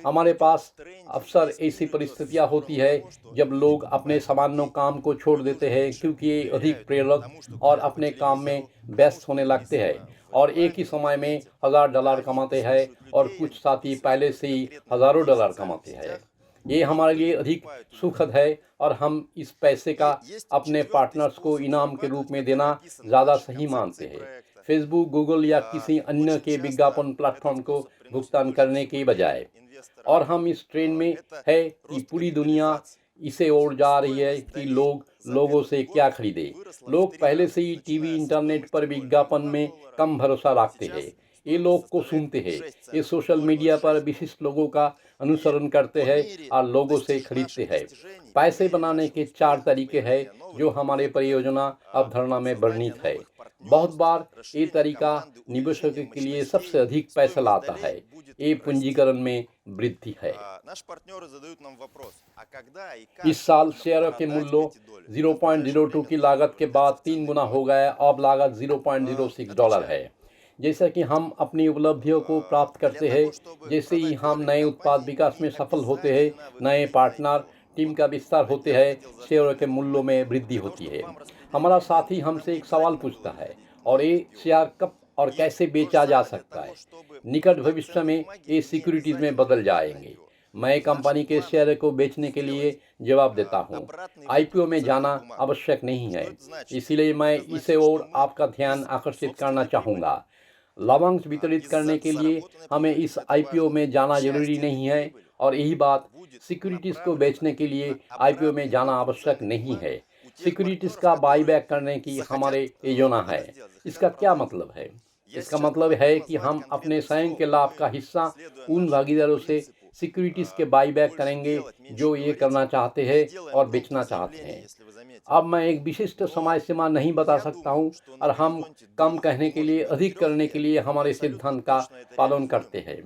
हमारे पास अक्सर ऐसी परिस्थितियां होती है जब लोग अपने सामान्य काम को छोड़ देते हैं क्योंकि ये अधिक प्रेरक और अपने काम में व्यस्त होने लगते हैं और एक ही समय में $1000 कमाते हैं और कुछ साथी पहले से ही हज़ारों डॉलर कमाते हैं। ये हमारे लिए अधिक सुखद है और हम इस पैसे का अपने पार्टनर्स को इनाम के रूप में देना ज़्यादा सही मानते हैं, फेसबुक, गूगल या किसी अन्य के विज्ञापन प्लेटफॉर्म को भुगतान करने के बजाय। और हम इस ट्रेंड में है कि पूरी दुनिया इसे ओर जा रही है कि लोगों से क्या खरीदे। लोग पहले से ही टीवी, इंटरनेट पर विज्ञापन में कम भरोसा रखते हैं। ये लोग को सुनते हैं, ये सोशल मीडिया पर विशिष्ट लोगों का अनुसरण करते हैं और लोगों से खरीदते हैं। पैसे बनाने के 4 तरीके हैं जो हमारे परियोजना अवधारणा में वर्णित है। बहुत बार ये तरीका निवेशकों के लिए सबसे अधिक पैसा लाता है। ये पूंजीकरण में वृद्धि है। इस साल शेयरों के मूल्य 0.02 की लागत के बाद 3 गुना हो गया। अब लागत $0.06 है। जैसा कि हम अपनी उपलब्धियों को प्राप्त करते हैं, जैसे ही हम नए उत्पाद विकास में सफल होते हैं, नए पार्टनर टीम का विस्तार होते हैं, शेयरों के मूल्यों में वृद्धि होती है। हमारा साथी हमसे एक सवाल पूछता है, और ये शेयर कब और कैसे बेचा जा सकता है? निकट भविष्य में ये सिक्योरिटीज में बदल जाएंगे। मैं कंपनी के शेयर को बेचने के लिए जवाब देता हूँ। आईपीओ में जाना आवश्यक नहीं है, इसलिए मैं इसे और आपका ध्यान आकर्षित करना चाहूँगा। लाभांश वितरित करने के लिए हमें इस आईपीओ में जाना जरूरी नहीं है, और यही बात सिक्योरिटीज को बेचने के लिए आईपीओ में जाना आवश्यक नहीं है। सिक्योरिटीज का बाईबैक करने की हमारे योजना है। इसका क्या मतलब है? इसका मतलब है कि हम अपने स्वयं के लाभ का हिस्सा उन भागीदारों से सिक्योरिटीज के बाईबैक करेंगे जो ये करना चाहते हैं और बेचना चाहते हैं। अब मैं एक विशिष्ट समय सीमा नहीं बता सकता हूँ, और हम कम कहने के लिए अधिक करने के लिए हमारे सिद्धांत का पालन करते हैं।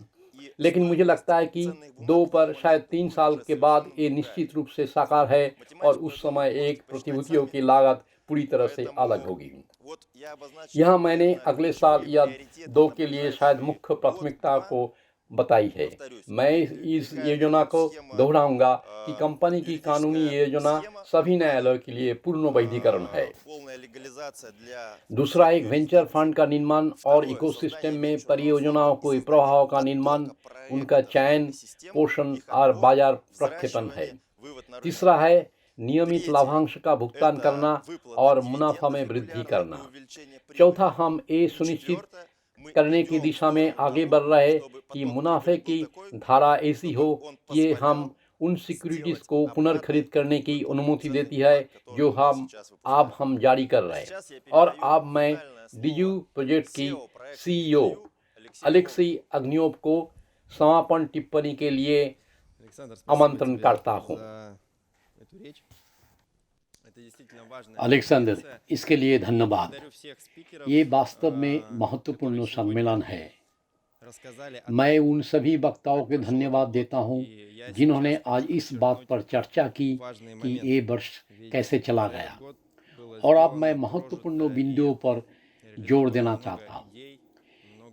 लेकिन मुझे लगता है कि 2 पर शायद 3 साल के बाद ये निश्चित रूप से साकार है, और उस समय एक प्रतिभूतियों की लागत पूरी तरह से अलग होगी। यहाँ मैंने अगले साल या 2 के लिए शायद मुख्य प्राथमिकता को बताई है। मैं इस योजना को दोहराऊंगा कि कंपनी की कानूनी योजना सभी न्यायालयों के लिए पूर्ण वैधीकरण है। दूसरा, एक वेंचर फंड का निर्माण और इकोसिस्टम में परियोजनाओं के प्रभाव का निर्माण, उनका चयन, पोषण और बाजार प्रक्षेपण है। तीसरा है नियमित लाभांश का भुगतान करना और मुनाफा में वृद्धि करना। चौथा, हम ये सुनिश्चित करने की दिशा में आगे बढ़ रहे हैं कि मुनाफे की धारा ऐसी हो कि हम उन सिक्योरिटीज को पुनर्खरीद करने की अनुमति देती है जो हम जारी कर रहे हैं। और अब मैं डीजीयू प्रोजेक्ट की सीईओ अलेक्सी अग्नियोव को समापन टिप्पणी के लिए आमंत्रण करता हूँ। अलेक्जेंडर, इसके लिए धन्यवाद। ये वास्तव में महत्वपूर्ण सम्मेलन है। मैं उन सभी वक्ताओं के धन्यवाद देता हूं जिन्होंने आज इस बात पर चर्चा की कि ये वर्ष कैसे चला गया, और अब मैं महत्वपूर्ण बिंदुओं पर जोर देना चाहता हूं,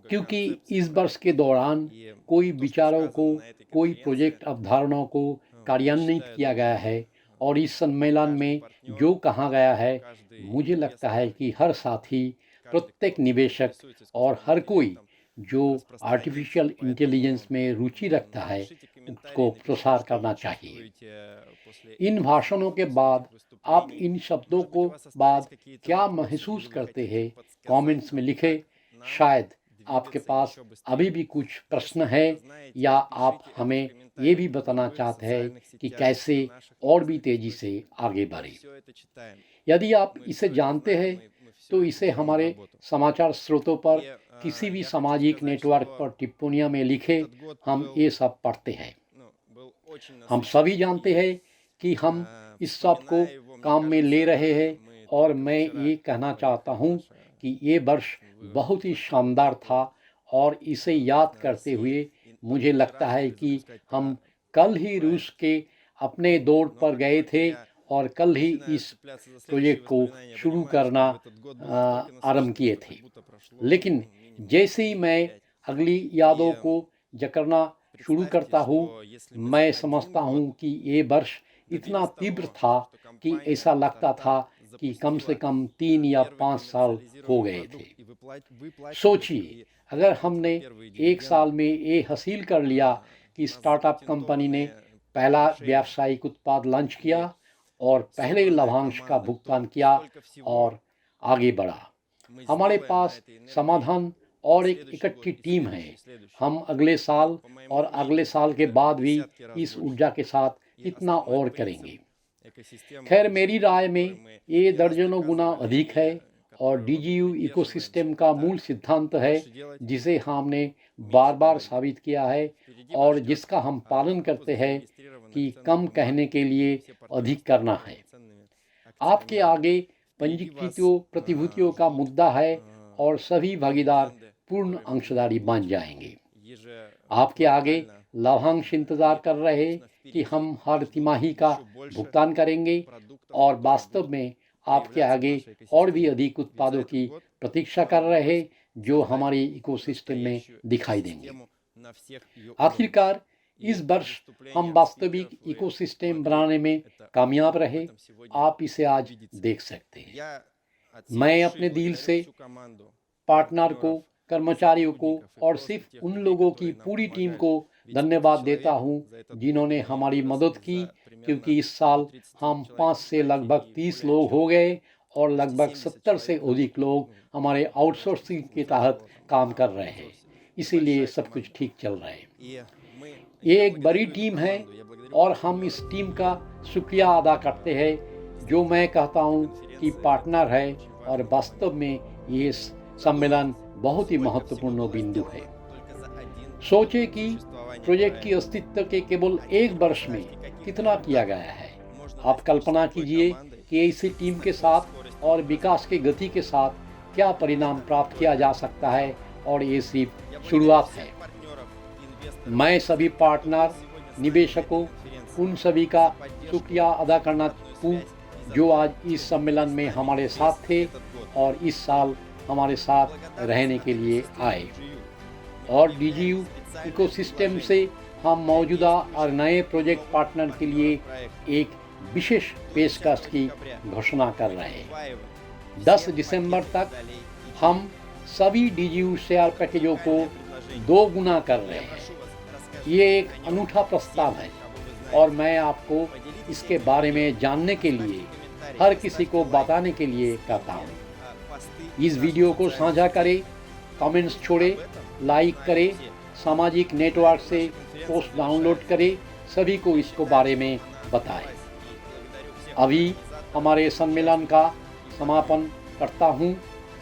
क्योंकि इस वर्ष के दौरान कोई विचारों को, कोई प्रोजेक्ट अवधारणाओं को कार्यान्वित किया गया है और इस सम्मेलन में जो कहा गया है, मुझे लगता है कि हर साथी, प्रत्येक निवेशक और हर कोई जो आर्टिफिशियल इंटेलिजेंस में रुचि रखता है, उसको प्रसार करना चाहिए। इन भाषणों के बाद आप इन शब्दों को बाद क्या महसूस करते हैं, कमेंट्स में लिखें। शायद आपके पास अभी भी कुछ प्रश्न है या आप हमें ये भी बताना चाहते हैं कि कैसे और भी तेजी से आगे बढ़े। यदि आप इसे जानते हैं तो इसे हमारे समाचार स्रोतों पर किसी भी सामाजिक नेटवर्क पर टिप्पणियों में लिखें। हम ये सब पढ़ते हैं। हम सभी जानते हैं कि हम इस सब को काम में ले रहे हैं और मैं ये कहना चाहता हूँ कि ये वर्ष बहुत ही शानदार था और इसे याद करते हुए मुझे लगता है कि हम कल ही रूस के अपने दौर पर गए थे और कल ही इस प्रोजेक्ट को शुरू करना आरंभ किए थे। लेकिन जैसे ही मैं अगली यादों को जकड़ना शुरू करता हूँ, मैं समझता हूँ कि ये वर्ष इतना तीव्र था कि ऐसा लगता था कि कम से कम 3 या 5 साल हो गए थे। सोचिए, अगर हमने एक साल में ये हासिल कर लिया कि स्टार्टअप कंपनी ने पहला व्यावसायिक उत्पाद लॉन्च किया और पहले लाभांश का भुगतान किया और आगे बढ़ा। हमारे पास समाधान और एक इकट्ठी टीम है। हम अगले साल और अगले साल के बाद भी इस ऊर्जा के साथ इतना और करेंगे। खैर, मेरी राय में ये दर्जनों गुना अधिक है और डीजीयू इकोसिस्टम का मूल सिद्धांत है जिसे हमने बार बार साबित किया है और जिसका हम पालन करते हैं कि कम कहने के लिए अधिक करना है। आपके आगे पंजीकृत प्रतिभूतियों का मुद्दा है और सभी भागीदार पूर्ण अंशधारी बन जाएंगे। आपके आगे लाभांश इंतजार कर रहे हैं कि हम हर तिमाही का भुगतान करेंगे और वास्तव में आपके आगे और भी अधिक उत्पादों की प्रतीक्षा कर रहे हैं जो हमारे इकोसिस्टम में दिखाई देंगे। आखिरकार इस वर्ष हम वास्तविक इकोसिस्टम बनाने में कामयाब रहे। आप इसे आज देख सकते हैं। मैं अपने दिल से पार्टनर को, कर्मचारियों को और सिर्फ उन लोगों की पूरी टीम को धन्यवाद देता हूं जिन्होंने हमारी मदद की, क्योंकि इस साल हम 5 से लगभग 30 लोग हो गए और लगभग 70 से अधिक लोग हमारे आउटसोर्सिंग के तहत काम कर रहे हैं। इसीलिए सब कुछ ठीक चल रहा है। ये एक बड़ी टीम है और हम इस टीम का शुक्रिया अदा करते हैं जो मैं कहता हूँ कि पार्टनर है और वास्तव में ये सम्मेलन बहुत ही महत्वपूर्ण बिंदु है। सोचे कि प्रोजेक्ट की अस्तित्व के केवल 1 वर्ष में कितना किया गया है। आप कल्पना कीजिए कि ऐसी टीम के साथ और विकास की गति के साथ क्या परिणाम प्राप्त किया जा सकता है और ये सिर्फ शुरुआत है। मैं सभी पार्टनर, निवेशकों, उन सभी का शुक्रिया अदा करना हूँ जो आज इस सम्मेलन में हमारे साथ थे और इस साल हमारे साथ रहने के लिए आए। और डीजीयू इकोसिस्टम से हम मौजूदा और नए प्रोजेक्ट पार्टनर के लिए एक विशेष पेशकश की घोषणा कर रहे हैं। 10 दिसंबर तक हम सभी डीजीयू शेयर पैकेजों को 2 गुना कर रहे हैं। ये एक अनूठा प्रस्ताव है और मैं आपको इसके बारे में जानने के लिए, हर किसी को बताने के लिए कहता हूँ। इस वीडियो को साझा करें, कमेंट्स छोड़ें, लाइक करें, सामाजिक नेटवर्क से पोस्ट डाउनलोड करें, सभी को इसको बारे में बताएं। अभी हमारे सम्मेलन का समापन करता हूँ।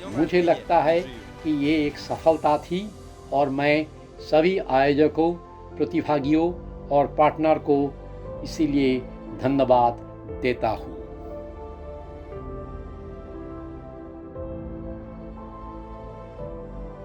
मुझे लगता है कि ये एक सफलता थी और मैं सभी आयोजकों, प्रतिभागियों और पार्टनर को इसीलिए धन्यवाद देता हूँ।